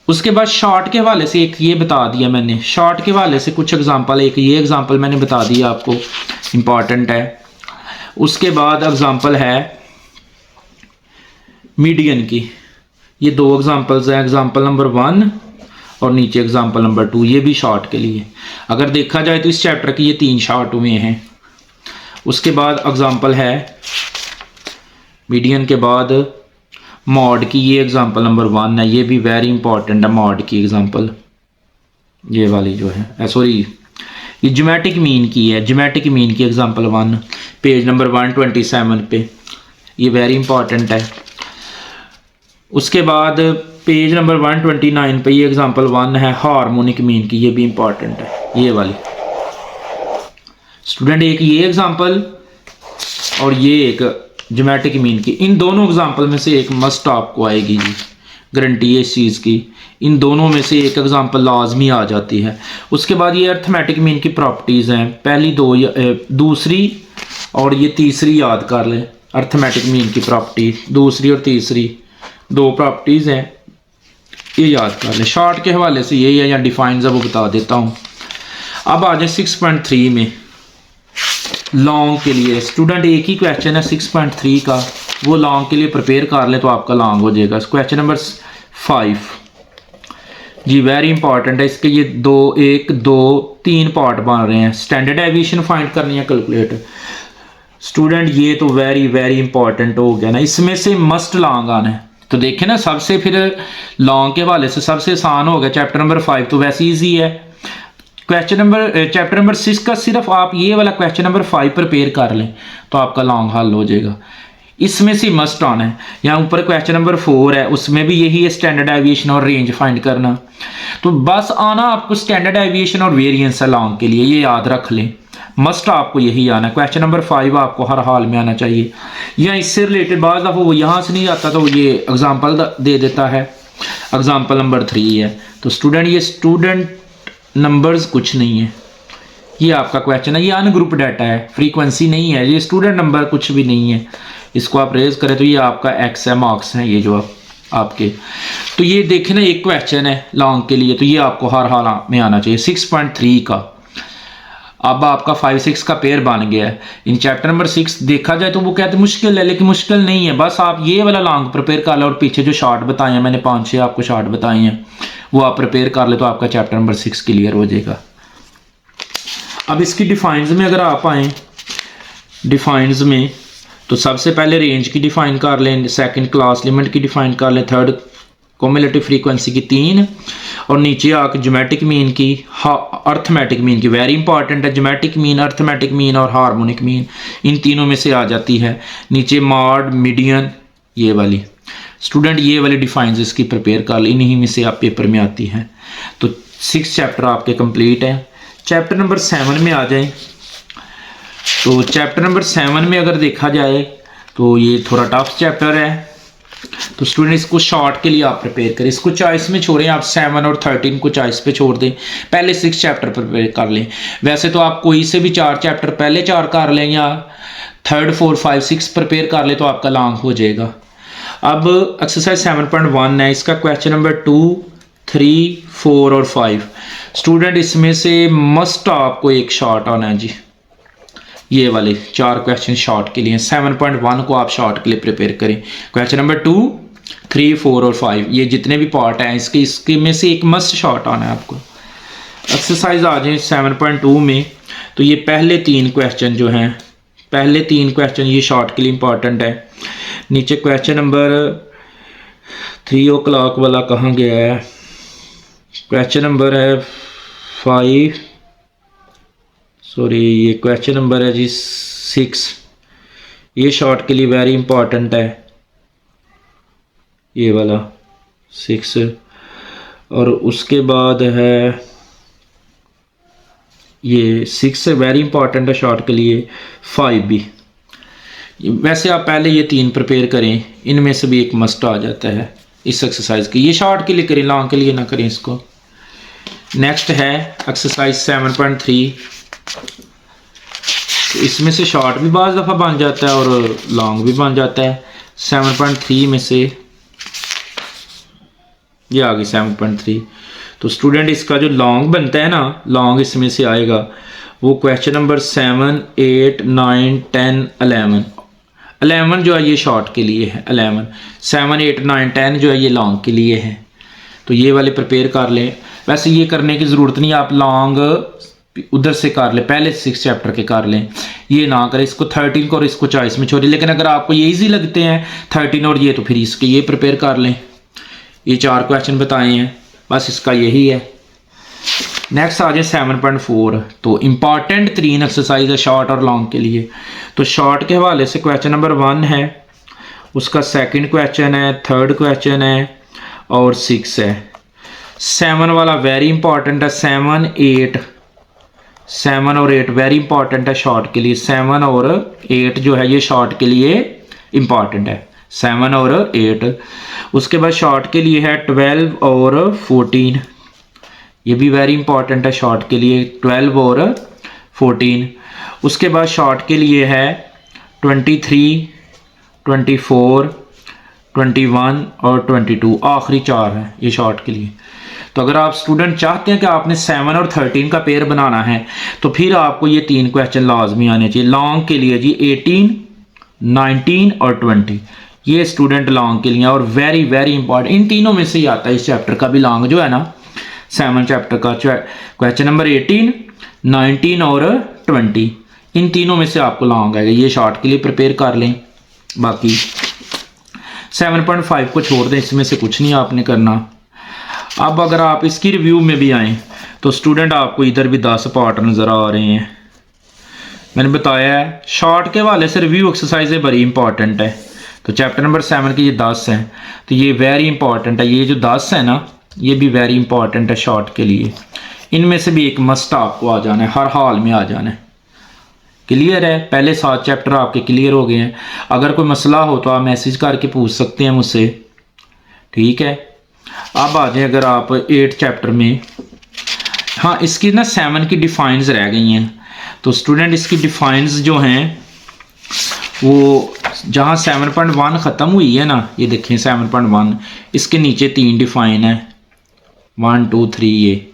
उसके बाद शॉर्ट के हवाले से एक ये बता दिया मैंने, शॉर्ट के हवाले से कुछ एग्जांपल, एक ये एग्जांपल मैंने बता दिया आपको, इम्पॉर्टेंट है। उसके बाद एग्जांपल है मीडियन की, ये 2 एग्जांपल्स हैं, एग्जांपल नंबर 1 और नीचे एग्जांपल नंबर 2, ये भी शॉर्ट के लिए। अगर देखा जाए तो इस चैप्टर की ये 3 शॉर्ट हुए हैं। उसके बाद एग्जांपल है मीडियन के बाद मॉड की, ये एग्जांपल नंबर 1 है, ये भी वेरी इंपॉर्टेंट है मॉड की एग्जांपल, ये वाली जो है, सॉरी ये ज्योमेट्रिक मीन की है, ज्योमेट्रिक मीन की एग्जांपल 1 पेज नंबर 127 पे, ये वेरी इंपॉर्टेंट है। उसके बाद पेज नंबर 129 पे ये एग्जांपल 1 है हार्मोनिक मीन की, ये भी इंपॉर्टेंट है ये वाली। स्टूडेंट एक ये एग्जांपल और ये एक ज्योमेट्रिक मीन की, इन दोनों एग्जांपल में से एक मस्ट आपको आएगी जी, गारंटी है इस चीज़ की। इन दोनों में से एक एग्जांपल लाजमी आ जाती है। उसके बाद ये अर्थमेटिक मीन की प्रॉपर्टीज़ हैं, पहली 2 दूसरी और ये तीसरी याद कर लें। अर्थमेटिक मीन की प्रॉपर्टी दूसरी और तीसरी 2 प्रॉपर्टीज़ हैं, ये याद कर लें। शॉर्ट के हवाले से यही है, या डिफाइंस है वो बता देता हूँ। अब आ जाए 6.3 में लॉन्ग के लिए। स्टूडेंट एक ही क्वेश्चन है 6.3 का, वो लॉन्ग के लिए प्रिपेयर कर ले तो आपका लॉन्ग हो जाएगा। क्वेश्चन नंबर 5 जी वेरी इंपॉर्टेंट है, इसके ये 1 2 3 पार्ट बन रहे हैं। स्टैंडर्ड एविएशन फाइंड करनी है, कैलकुलेट। स्टूडेंट ये तो वेरी इंपॉर्टेंट हो गया ना, इसमें से मस्ट लॉन्ग आना है। तो देखें ना, सबसे फिर लॉन्ग के हवाले से सबसे आसान हो गया चैप्टर नंबर 5, तो वैसे ईजी है। चैप्टर नंबर 6 का सिर्फ आप ये वाला क्वेश्चन नंबर 5 प्रिपेयर कर लें तो आपका लॉन्ग हल हो जाएगा। इसमें से मस्ट आना है। यहाँ ऊपर क्वेश्चन नंबर 4 है, उसमें भी यही है स्टैंडर्ड एविएशन और रेंज फाइंड करना। तो बस आना आपको स्टैंडर्ड एविएशन और वेरिएंस है लॉन्ग के लिए, ये याद रख लें। मस्ट आपको यही आना है। क्वेश्चन नंबर 5 आपको हर हाल में आना चाहिए, या इससे रिलेटेड बाज़ दफ़ा वो यहाँ से नहीं आता तो ये एग्जांपल दे देता है। एग्जांपल नंबर 3 है। तो स्टूडेंट ये स्टूडेंट नंबर्स कुछ नहीं है, ये आपका क्वेश्चन है, ये अनग्रुप डाटा है, फ्रीक्वेंसी नहीं है, ये स्टूडेंट नंबर कुछ भी नहीं है। इसको आप रेज करें तो ये आपका एक्स है, मार्क्स हैं ये जो आपके। तो ये देखें ना, एक क्वेश्चन है लॉन्ग के लिए, तो ये आपको हर हाल में आना चाहिए 6.3 का। अब आपका 5-6 का पेयर बन गया है। इन चैप्टर नंबर 6 देखा जाए तो वो कहते मुश्किल है, लेकिन मुश्किल नहीं है। बस आप ये वाला लॉन्ग प्रिपेयर कर लो और पीछे जो शॉर्ट बताए हैं मैंने 5-6 आपको शॉर्ट बताए हैं वो आप प्रिपेयर कर ले तो आपका चैप्टर नंबर 6 क्लियर हो जाएगा। अब इसकी डिफाइंस में अगर आप आए डिफाइंस में, तो सबसे पहले रेंज की डिफाइन कर लें, सेकंड क्लास लिमिट की डिफाइन कर लें, थर्ड कॉम्युलेटिव फ्रीक्वेंसी की 3, और नीचे आकर ज्योमेट्रिक मीन की, अर्थमेटिक मीन की। वेरी इंपॉर्टेंट है, ज्योमेट्रिक मीन, अर्थमेटिक मीन और हार्मोनिक मीन, इन तीनों में से आ जाती है। नीचे मॉड, मीडियन, ये वाली। स्टूडेंट ये वाली डिफाइंस इसकी प्रिपेयर कर लें, इन्हीं में से आप पेपर में आती हैं। तो 6 चैप्टर आपके कंप्लीट हैं। चैप्टर नंबर 7 में आ जाए, तो चैप्टर नंबर 7 में अगर देखा जाए तो ये थोड़ा टफ चैप्टर है, तो स्टूडेंट इसको शॉर्ट के लिए आप प्रिपेयर करें। इसको चॉइस में छोड़ें, आप 7 और 13 को चॉइस पे छोड़ दें, पहले 6 चैप्टर प्रिपेयर कर लें। वैसे तो आप कोई से भी 4 चैप्टर पहले 4 कर लें या 3rd 4 5 6 प्रिपेयर कर लें तो आपका लॉन्ग हो जाएगा। अब एक्सरसाइज 7.1 है, इसका क्वेश्चन नंबर 2, 3, 4 और 5। स्टूडेंट इसमें से मस्ट आपको एक शॉर्ट आना है जी, ये वाले 4 क्वेश्चन शॉर्ट के लिए। 7.1 को आप शॉर्ट के लिए प्रिपेयर करें। क्वेश्चन नंबर 2, 3, 4 और 5 ये जितने भी पार्ट हैं इसके में से एक मस्ट शॉर्ट आना है आपको। एक्सरसाइज आ जाए 7.2 में, तो ये पहले 3 क्वेश्चन जो हैं, पहले 3 क्वेश्चन ये शॉर्ट के लिए इंपॉर्टेंट है। नीचे क्वेश्चन नंबर 3 o'clock वाला कहाँ गया है, क्वेश्चन नंबर है 5, सॉरी ये क्वेश्चन नंबर है जी 6, ये शॉर्ट के लिए वेरी इंपॉर्टेंट है, ये वाला 6। और उसके बाद है ये 6 वेरी इंपॉर्टेंट है शॉर्ट के लिए, 5 भी। वैसे आप पहले ये 3 प्रिपेयर करें, इनमें से भी एक मस्ट आ जाता है इस एक्सरसाइज की। ये शॉर्ट के लिए करें, लॉन्ग के लिए ना करें इसको। नेक्स्ट है एक्सरसाइज 7.3, तो इसमें से शॉर्ट भी बाज़ दफ़ा बन जाता है और लॉन्ग भी बन जाता है। 7.3 में से ये आ गई 7.3। तो स्टूडेंट इसका जो लॉन्ग बनता है ना, लॉन्ग इसमें से आएगा वो क्वेश्चन नंबर 7, 8, 9, 10, 11 जो है ये शॉर्ट के लिए है। 11, 7, 8, 9, 10 जो है ये लॉन्ग के लिए है। तो ये वाले प्रिपेयर कर लें। वैसे ये करने की ज़रूरत नहीं, आप लॉन्ग उधर से कर लें, पहले 6 चैप्टर के कर लें, ये ना करें। इसको 13 को और इसको चॉइस में छोड़ें। लेकिन अगर आपको ये ईजी लगते हैं 13 और ये, तो फिर इसके ये प्रिपेयर कर लें। ये 4 क्वेश्चन बताए हैं, बस इसका यही है। नेक्स्ट आ जाए 7.4, तो इम्पॉर्टेंट 3 एक्सरसाइज है शॉर्ट और लॉन्ग के लिए। तो शॉर्ट के हवाले से क्वेश्चन नंबर 1 है, उसका 2nd क्वेश्चन है, 3rd क्वेश्चन है और 6 है। 7 वाला वेरी इंपॉर्टेंट है, 7, 8, 7 और 8 वेरी इंपॉर्टेंट है शॉर्ट के लिए। 7 और 8 जो है ये शॉर्ट के लिए इंपॉर्टेंट है, 7 और 8। उसके बाद शॉर्ट के लिए है 12 और 14, ये भी वेरी इंपॉर्टेंट है शॉर्ट के लिए, 12 और 14। उसके बाद शॉर्ट के लिए है 23, 24, 21 और 22, आखिरी 4 है ये शॉर्ट के लिए। तो अगर आप स्टूडेंट चाहते हैं कि आपने 7 और 13 का पेयर बनाना है, तो फिर आपको ये 3 क्वेश्चन लाजमी आने चाहिए। लॉन्ग के लिए जी 18, 19 और 20, ये स्टूडेंट लॉन्ग के लिए और वेरी वेरी इंपॉर्टेंट। इन तीनों में से ही आता है इस चैप्टर का भी लॉन्ग जो है ना, 7 चैप्टर का क्वेश्चन नंबर 18, 19 और 20, इन तीनों में से आपको लॉन्ग आएगा। ये शॉर्ट के लिए प्रिपेयर कर लें। बाकी 7.5 को छोड़ दें, इसमें से कुछ नहीं आपने करना। अब अगर आप इसकी रिव्यू में भी आएँ तो स्टूडेंट आपको इधर भी 10 पार्ट नज़र आ रहे हैं। मैंने बताया है शॉर्ट के हवाले से रिव्यू एक्सरसाइजें बड़ी इंपॉर्टेंट है। तो चैप्टर नंबर 7 के ये 10 हैं, तो ये वेरी इंपॉर्टेंट है। ये जो 10 है ना, ये भी वेरी इंपॉर्टेंट है शॉर्ट के लिए। इनमें से भी एक मस्ट आपको आ जाना है, हर हाल में आ जाना है। क्लियर है? पहले 7 चैप्टर आपके क्लियर हो गए हैं। अगर कोई मसला हो तो आप मैसेज करके पूछ सकते हैं मुझसे, ठीक है। अब आ जाए अगर आप 8 चैप्टर में, हाँ इसकी ना 7 की डिफाइंस रह गई हैं। तो स्टूडेंट इसकी डिफाइंस जो हैं वो जहाँ 7.1 ख़त्म हुई है ना, ये देखें 7.1, इसके नीचे 3 डिफाइन है, 1, 2, 3। ये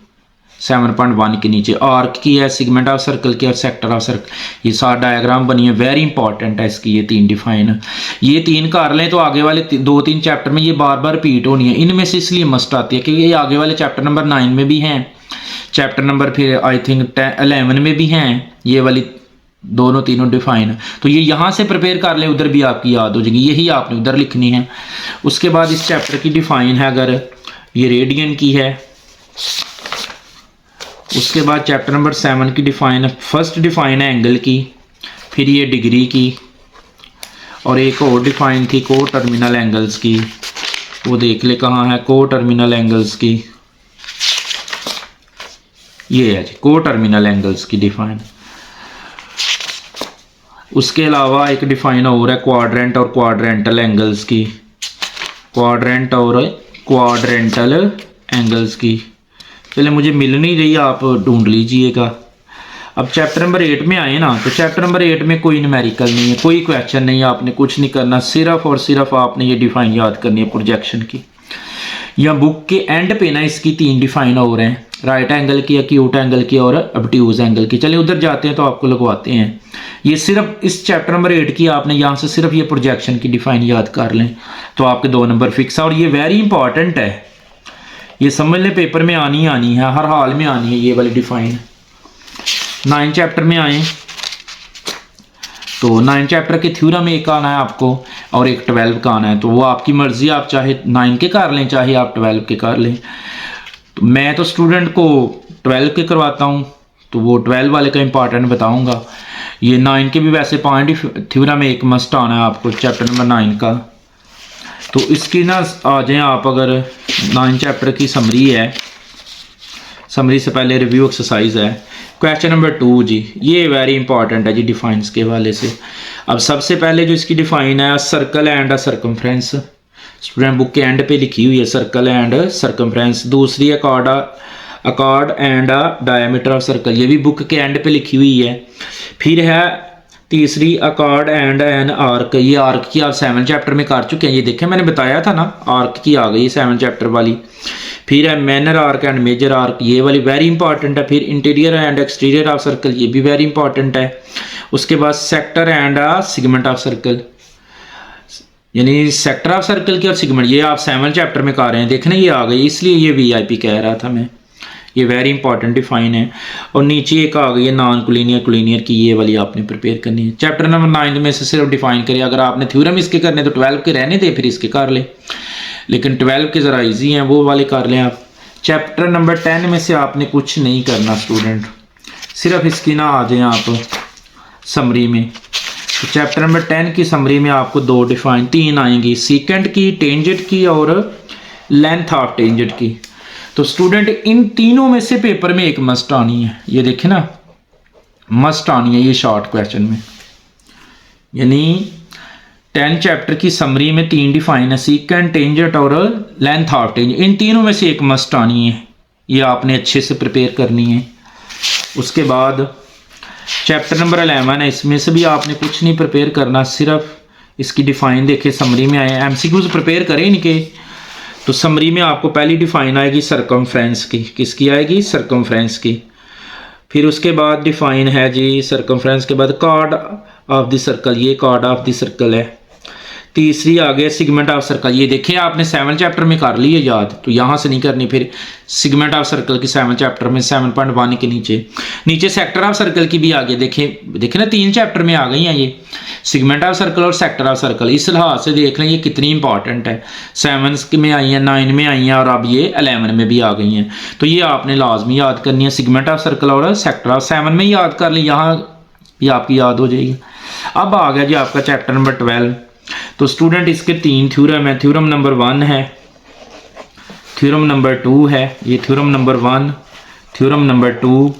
7.1 के नीचे आर्क की है, सेगमेंट ऑफ सर्कल की और सेक्टर ऑफ सर्कल, ये सारा डायग्राम बनी है। वेरी इंपॉर्टेंट है इसकी ये 3 डिफाइन। ये 3 कर लें तो आगे वाले 2-3 चैप्टर में ये बार बार रिपीट होनी है। इनमें से इसलिए मस्ट आती है कि ये आगे वाले चैप्टर नंबर 9 में भी हैं, चैप्टर नंबर फिर आई थिंक 11 में भी हैं, ये वाली दोनों तीनों डिफाइन। तो ये यहाँ से प्रिपेयर कर लें, उधर भी आपकी याद हो जाएगी, यही आपने उधर लिखनी है। उसके बाद इस चैप्टर की डिफाइन है, अगर ये रेडियन की है। उसके बाद चैप्टर नंबर 7 की डिफाइन है, फर्स्ट डिफाइन है एंगल की, फिर ये डिग्री की, और एक और डिफाइन थी को टर्मिनल एंगल्स की। वो देख ले कहाँ है को टर्मिनल एंगल्स की, ये है जी को टर्मिनल एंगल्स की डिफाइन। उसके अलावा एक डिफाइन और है क्वाड्रेंट और क्वाड्रेंटल एंगल्स की, क्वाड्रेंट और क्वाड्रेंटल एंगल्स की। चलिए मुझे मिल नहीं रही, आप ढूंढ लीजिएगा। अब चैप्टर नंबर 8 में आए ना, तो चैप्टर नंबर 8 में कोई न्यूमेरिकल नहीं है, कोई क्वेश्चन नहीं है, आपने कुछ नहीं करना, सिर्फ और सिर्फ आपने ये डिफाइन याद करनी है प्रोजेक्शन की। या बुक के एंड पे ना इसकी 3 डिफाइन और हैं, राइट एंगल की, एक्यूट एंगल की और ऑब्ट्यूज एंगल की। चलिए उधर जाते हैं तो आपको लगवाते हैं। ये सिर्फ इस चैप्टर नंबर 8 की आपने यहाँ से सिर्फ ये प्रोजेक्शन की डिफाइन याद कर लें तो आपके 2 नंबर फिक्स है। और ये वेरी इंपॉर्टेंट है, ये समझ लें पेपर में आनी है, हर हाल में आनी है ये वाली डिफाइन। 9 चैप्टर में आए तो 9 चैप्टर के थ्योरम एक आना है आपको और एक 12 का आना है, तो वो आपकी मर्जी, आप चाहे 9 के कर लें चाहे आप 12 के कर लें। तो मैं तो स्टूडेंट को 12 के करवाता हूँ, तो वो 12 वाले का इंपॉर्टेंट बताऊँगा। ये 9 के भी वैसे पॉइंट थ्योरम एक मस्ट आना है आपको चैप्टर नंबर 9 का। तो इसकी ना आ जाए आप, अगर 9 चैप्टर की समरी है, समरी से पहले रिव्यू एक्सरसाइज है। क्वेश्चन नंबर 2 जी, ये वेरी इंपॉर्टेंट है जी डिफाइंस के हवाले से। अब सबसे पहले जो इसकी डिफाइन है, circle and circumference, student book के एंड पे लिखी हुई है, सर्कल एंड सर्कमफ्रेंस। दूसरी accord and diameter of circle, ये भी बुक के एंड पे लिखी हुई है। फिर है तीसरी अकॉर्ड एंड एन आर्क, ये आर्क की आप 7 चैप्टर में कर चुके हैं, ये देखें मैंने बताया था ना, आर्क की आ गई 7 चैप्टर वाली। फिर है minor arc and major arc, ये वाली वेरी इंपॉर्टेंट है। फिर interior and exterior of circle, ये भी वेरी इंपॉर्टेंट है। उसके बाद sector and segment of circle, यानी सेक्टर ऑफ सर्कल की और सिगमेंट, ये आप 7 चैप्टर में कर रहे हैं, देखना ये आ गई, इसलिए ये VIP कह रहा था मैं, ये वेरी इंपॉर्टेंट डिफाइन है। और नीचे एक आ गई है नॉन कोलिनियर कोलिनियर की, ये वाली आपने प्रिपेयर करनी है। चैप्टर नंबर 9 में से सिर्फ डिफाइन करिए, अगर आपने थ्योरम इसके करने तो 12 के रहने दे, फिर इसके कर ले, लेकिन 12 के ज़रा इजी हैं, वो वाले कर लें आप। चैप्टर नंबर 10 में से आपने कुछ नहीं करना स्टूडेंट, सिर्फ इसकी ना आ जाए आप समरी में। तो चैप्टर नंबर 10 की समरी में आपको 2 डिफाइन 3 आएंगी, सीकेंट की, टेंजेंट की और लेंथ ऑफ टेंजेंट की। तो स्टूडेंट इन तीनों में से पेपर में एक मस्ट आनी है, ये देखें ना, मस्ट आनी है ये शॉर्ट क्वेश्चन में। यानी 10 चैप्टर की समरी में 3 डिफाइन है, सीकेंट, टेंजेंट और लेंथ ऑफ टेंजेंट, इन तीनों में से एक मस्ट आनी है, ये आपने अच्छे से प्रिपेयर करनी है। उसके बाद चैप्टर नंबर 11 है, इसमें से भी आपने कुछ नहीं प्रिपेयर करना, सिर्फ इसकी डिफाइन देखे, समरी में आए। MCQs प्रिपेयर करें इनके, तो समरी में आपको पहली डिफाइन आएगी सर्कमफ्रेंस की, किसकी आएगी, सर्कमफ्रेंस की। फिर उसके बाद डिफाइन है जी सर्कमफ्रेंस के बाद कॉर्ड ऑफ द सर्कल, ये कॉर्ड ऑफ द सर्कल है। तीसरी आ गया सिगमेंट ऑफ सर्कल, ये देखें आपने 7 चैप्टर में कर ली है याद, तो यहाँ से नहीं करनी। फिर सिगमेंट ऑफ सर्कल की 7 चैप्टर में 7.1 के नीचे सेक्टर ऑफ सर्कल की भी आ गई, देखें ना 3 चैप्टर में आ गई हैं ये, सिगमेंट ऑफ सर्कल और सेक्टर ऑफ सर्कल। इस लिहाज से देख लें ये कितनी इंपॉर्टेंट है, 7 में आई हैं, 9 में आई हैं और अब ये 11 में भी आ गई हैं। तो ये आपने लाजमी याद करनी है, सिगमेंट ऑफ सर्कल और सेक्टर ऑफ, 7 में याद कर लें, यहाँ भी आपकी याद हो जाएगी। अब आ गया जी आपका चैप्टर नंबर 12। तो स्टूडेंट इसके 3 थ्योरम है, थ्योरम नंबर 1 है, थ्योरम नंबर 2 है, ये थ्योरम नंबर 1, थ्योरम नंबर 2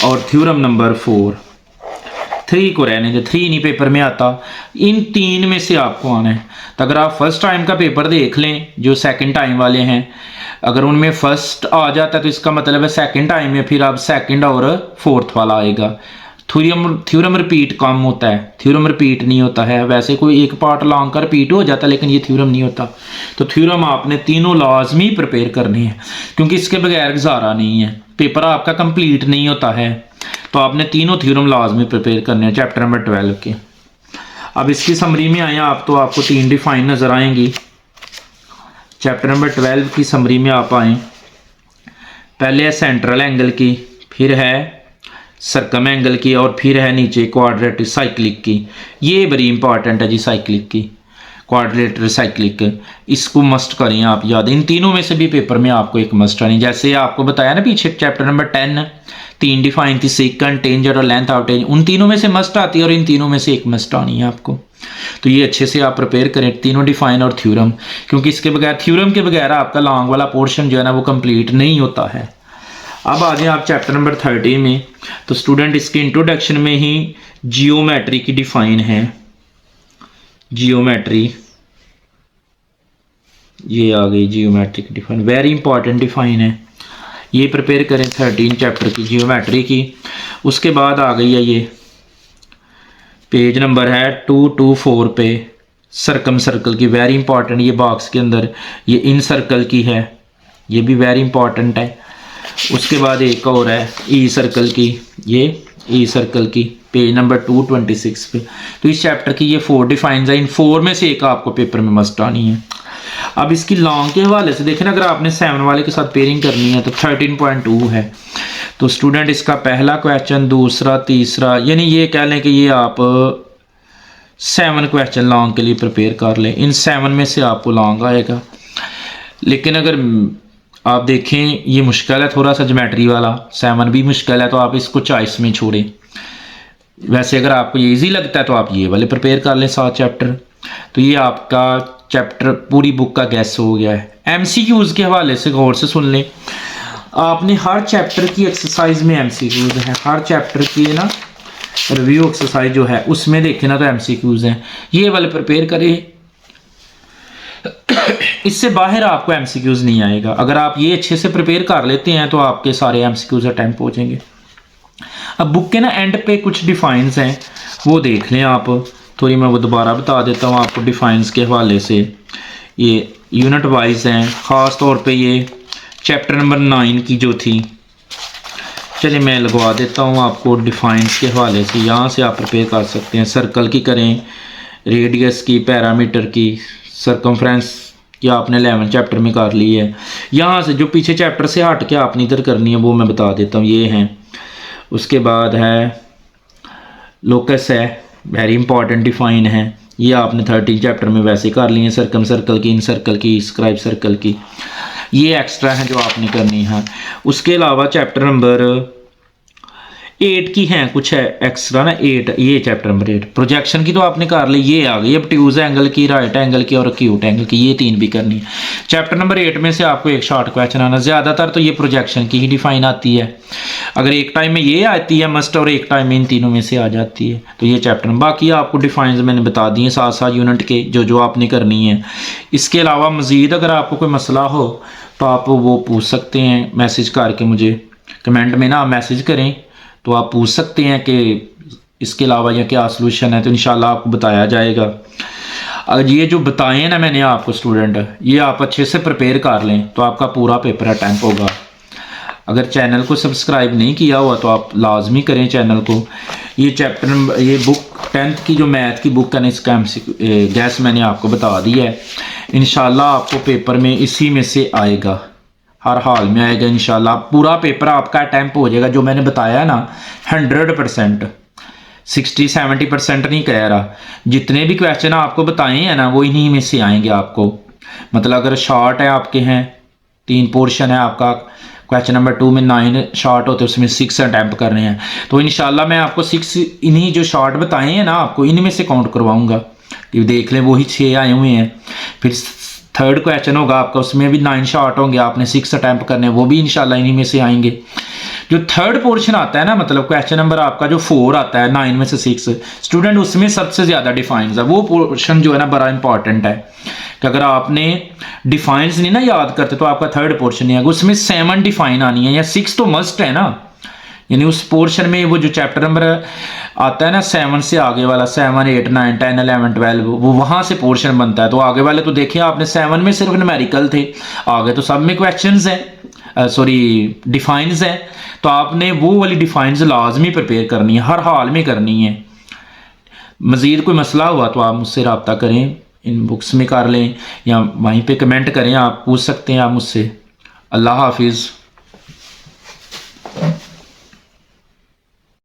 और थ्योरम नंबर 4। 3 को रहने दे, 3 नहीं पेपर में आता, इन 3 में से आपको आना है। तो अगर आप फर्स्ट टाइम का पेपर देख लें, जो सेकंड टाइम वाले हैं, अगर उनमें फर्स्ट आ जाता है तो इसका मतलब है सेकंड टाइम में फिर आप सेकंड और फोर्थ वाला आएगा। थ्योरम रिपीट कम होता है, थ्योरम रिपीट नहीं होता है, वैसे कोई एक पार्ट लॉन्ग का रिपीट हो जाता है लेकिन ये थ्योरम नहीं होता। तो थ्योरम आपने तीनों लाजमी प्रिपेयर करने हैं, क्योंकि इसके बगैर गुजारा नहीं है, पेपर आपका कंप्लीट नहीं होता है। तो आपने तीनों थ्योरम लाजमी प्रिपेयर करने हैं चैप्टर नंबर 12 के। अब इसकी समरी में आए आप, तो आपको 3 डिफाइन नजर आएंगी। चैप्टर नंबर 12 की समरी में आप आए, पहले है सेंट्रल एंगल की, फिर है सर्कम एंगल की और फिर है नीचे क्वाड्रेटिक साइक्लिक की। ये बड़ी इंपॉर्टेंट है जी साइक्लिक की, क्वाड्रेटिक साइक्लिक, इसको मस्ट करें आप याद। इन तीनों में से भी पेपर में आपको एक मस्ट आनी, जैसे आपको बताया ना पीछे चैप्टर नंबर 10 3 डिफाइन थी, सेकंड, टेंजेंट और लेंथ ऑफ टेंजेंट, उन तीनों में से मस्ट आती है और इन तीनों में से एक मस्ट आनी है आपको। तो ये अच्छे से आप प्रिपेयर करें, तीनों डिफाइन और थ्योरम, क्योंकि इसके बगैर, थ्योरम के बगैर आपका लॉन्ग वाला पोर्शन जो है ना वो कंप्लीट नहीं होता है। अब आ जाए आप चैप्टर नंबर 30 में। तो स्टूडेंट इसके इंट्रोडक्शन में ही जियोमेट्री की डिफाइन है। जियोमेट्री, ये आ गई जियोमेट्री की डिफाइन, वेरी इंपॉर्टेंट डिफाइन है, ये प्रिपेयर करें 13 चैप्टर की जियोमेट्री की। उसके बाद आ गई है ये पेज नंबर है 224 पे सर्कम सर्कल की, वेरी इंपॉर्टेंट, ये बॉक्स के अंदर ये इन सर्कल की है, ये भी वेरी इंपॉर्टेंट है। उसके बाद एक और है ई सर्कल की, ये ई सर्कल की पेज नंबर 226 पे। तो इस चैप्टर की ये 4 डिफाइंस है, इन 4 में से एक आपको पेपर में मस्ट आनी है। अब इसकी लॉन्ग के हवाले से देखें ना, अगर आपने 7 वाले के साथ पेयरिंग करनी है तो 13.2 है। तो स्टूडेंट इसका पहला क्वेश्चन, दूसरा, तीसरा, यानी ये कह लें कि ये आप 7 क्वेश्चन लॉन्ग के लिए प्रिपेयर कर लें। इन 7 में से आपको लॉन्ग आएगा। लेकिन अगर आप देखें ये मुश्किल है थोड़ा सा, ज्योमेट्री वाला 7 भी मुश्किल है, तो आप इसको चॉइस में छोड़ें। वैसे अगर आपको ये इजी लगता है तो आप ये वाले प्रिपेयर कर लें 7 चैप्टर। तो ये आपका चैप्टर पूरी बुक का गैस हो गया है। एमसीक्यूज के हवाले से गौर से सुन लें, आपने हर चैप्टर की एक्सरसाइज में एमसीक्यूज है, हर चैप्टर की ना रिव्यू एक्सरसाइज जो है उसमें देखें ना तो एमसीक्यूज हैं, ये वाले प्रिपेयर करें। इससे बाहर आपको एमसीक्यूज नहीं आएगा। अगर आप ये अच्छे से प्रिपेयर कर लेते हैं तो आपके सारे एमसीक्यूज अटेम्प्ट हो जाएंगे। अब बुक के ना एंड पे कुछ डिफाइंस हैं, वो देख लें आप थोड़ी, मैं वो दोबारा बता देता हूँ आपको डिफाइंस के हवाले से। ये यूनिट वाइज हैं, ख़ास तौर पे ये चैप्टर नंबर 9 की जो थी, चलिए मैं लगवा देता हूँ आपको डिफाइंस के हवाले से, यहाँ से आप प्रिपेयर कर सकते हैं। सर्कल की करें, रेडियस की, पैरामीटर की, सरकमफ्रेंस की आपने 11 चैप्टर में कर ली है। यहाँ से जो पीछे चैप्टर से हट के आपने इधर करनी है वो मैं बता देता हूँ, ये हैं। उसके बाद है लोकस है, वेरी इंपॉर्टेंट डिफाइन है, ये आपने 13 चैप्टर में वैसे कर ली है। सर्कम सर्कल की, इन सर्कल की, स्क्राइब सर्कल की, ये एक्स्ट्रा है जो आपने करनी है। उसके अलावा चैप्टर नंबर 8 की हैं कुछ है एक्स्ट्रा ना, 8, ये चैप्टर नंबर 8 प्रोजेक्शन की तो आपने कर ली, ये आ गई। अब ट्यूज एंगल की, राइट एंगल की और एक्यूट एंगल की, ये 3 भी करनी है। चैप्टर नंबर 8 में से आपको एक शॉर्ट क्वेश्चन आना, ज़्यादातर तो ये प्रोजेक्शन की ही डिफाइन आती है। अगर एक टाइम में ये आती है मस्ट और एक टाइम में इन तीनों में से आ जाती है, तो ये चैप्टर। बाकी आपको डिफाइंस मैंने बता दिए 7 यूनिट के जो आपने करनी है। इसके अलावा मज़ीद अगर आपको कोई मसला हो तो आप वो पूछ सकते हैं मैसेज करके, मुझे कमेंट में ना मैसेज करें तो आप पूछ सकते हैं कि इसके अलावा या क्या सलूशन है, तो इंशाल्लाह आपको बताया जाएगा। अगर ये जो बताए ना मैंने आपको स्टूडेंट, ये आप अच्छे से प्रिपेयर कर लें तो आपका पूरा पेपर अटेम्प्ट होगा। अगर चैनल को सब्सक्राइब नहीं किया हुआ तो आप लाजमी करें चैनल को। ये चैप्टर नंबर, ये बुक 10th की जो मैथ की बुक है ना, इसका गैस मैंने आपको बता दिया है। इंशाल्लाह आपको पेपर में इसी में से आएगा, हर हाल में आएगा इंशाल्लाह। पूरा पेपर आपका अटेम्प्ट हो जाएगा, जो मैंने बताया ना 100%, 60-70% नहीं कह रहा। जितने भी क्वेश्चन आपको बताए हैं ना वो इन्हीं में से आएंगे आपको। मतलब अगर शॉर्ट है आपके हैं 3 पोर्शन है आपका, क्वेश्चन नंबर 2 में 9 शॉर्ट होते हैं, उसमें 6 अटैम्प्ट करने हैं। तो इंशाल्लाह मैं आपको 6 इन्हीं जो शॉर्ट बताए हैं ना आपको इनमें से काउंट करवाऊंगा। देख लें वही 6 आए हुए हैं। फिर 3rd क्वेश्चन होगा आपका, उसमें भी 9 शॉर्ट होंगे, आपने 6 अटैम्प्ट करने हैं, वो भी इंशाल्लाह इन्हीं में से आएंगे। जो 3rd पोर्शन आता है ना, मतलब क्वेश्चन नंबर आपका जो 4 आता है 9 में से 6 स्टूडेंट, उसमें सबसे ज़्यादा डिफाइंस है। वो पोर्शन जो है ना बड़ा इंपॉर्टेंट है कि अगर आपने डिफाइंस नहीं ना याद करते तो आपका 3rd पोर्शन नहीं आएगा। उसमें 7 डिफाइन आनी है या 6 तो मस्ट है ना, यानी उस पोर्शन में वो जो चैप्टर नंबर आता है ना 7 से आगे वाला, 7, 8, 9, 10, 11, 12, वो वहाँ से पोर्शन बनता है। तो आगे वाले तो देखिए आपने 7 में सिर्फ न्यूमेरिकल थे, आगे तो सब में क्वेश्चंस हैं, सॉरी डिफाइंस है। तो आपने वो वाली डिफाइंस लाजमी प्रिपेयर करनी है, हर हाल में करनी है। मज़ीद कोई मसला हुआ तो आप मुझसे रब्ता करें, इन बुक्स में कर लें या वहीं पे कमेंट करें, आप पूछ सकते हैं आप मुझसे। अल्लाह हाफिज़।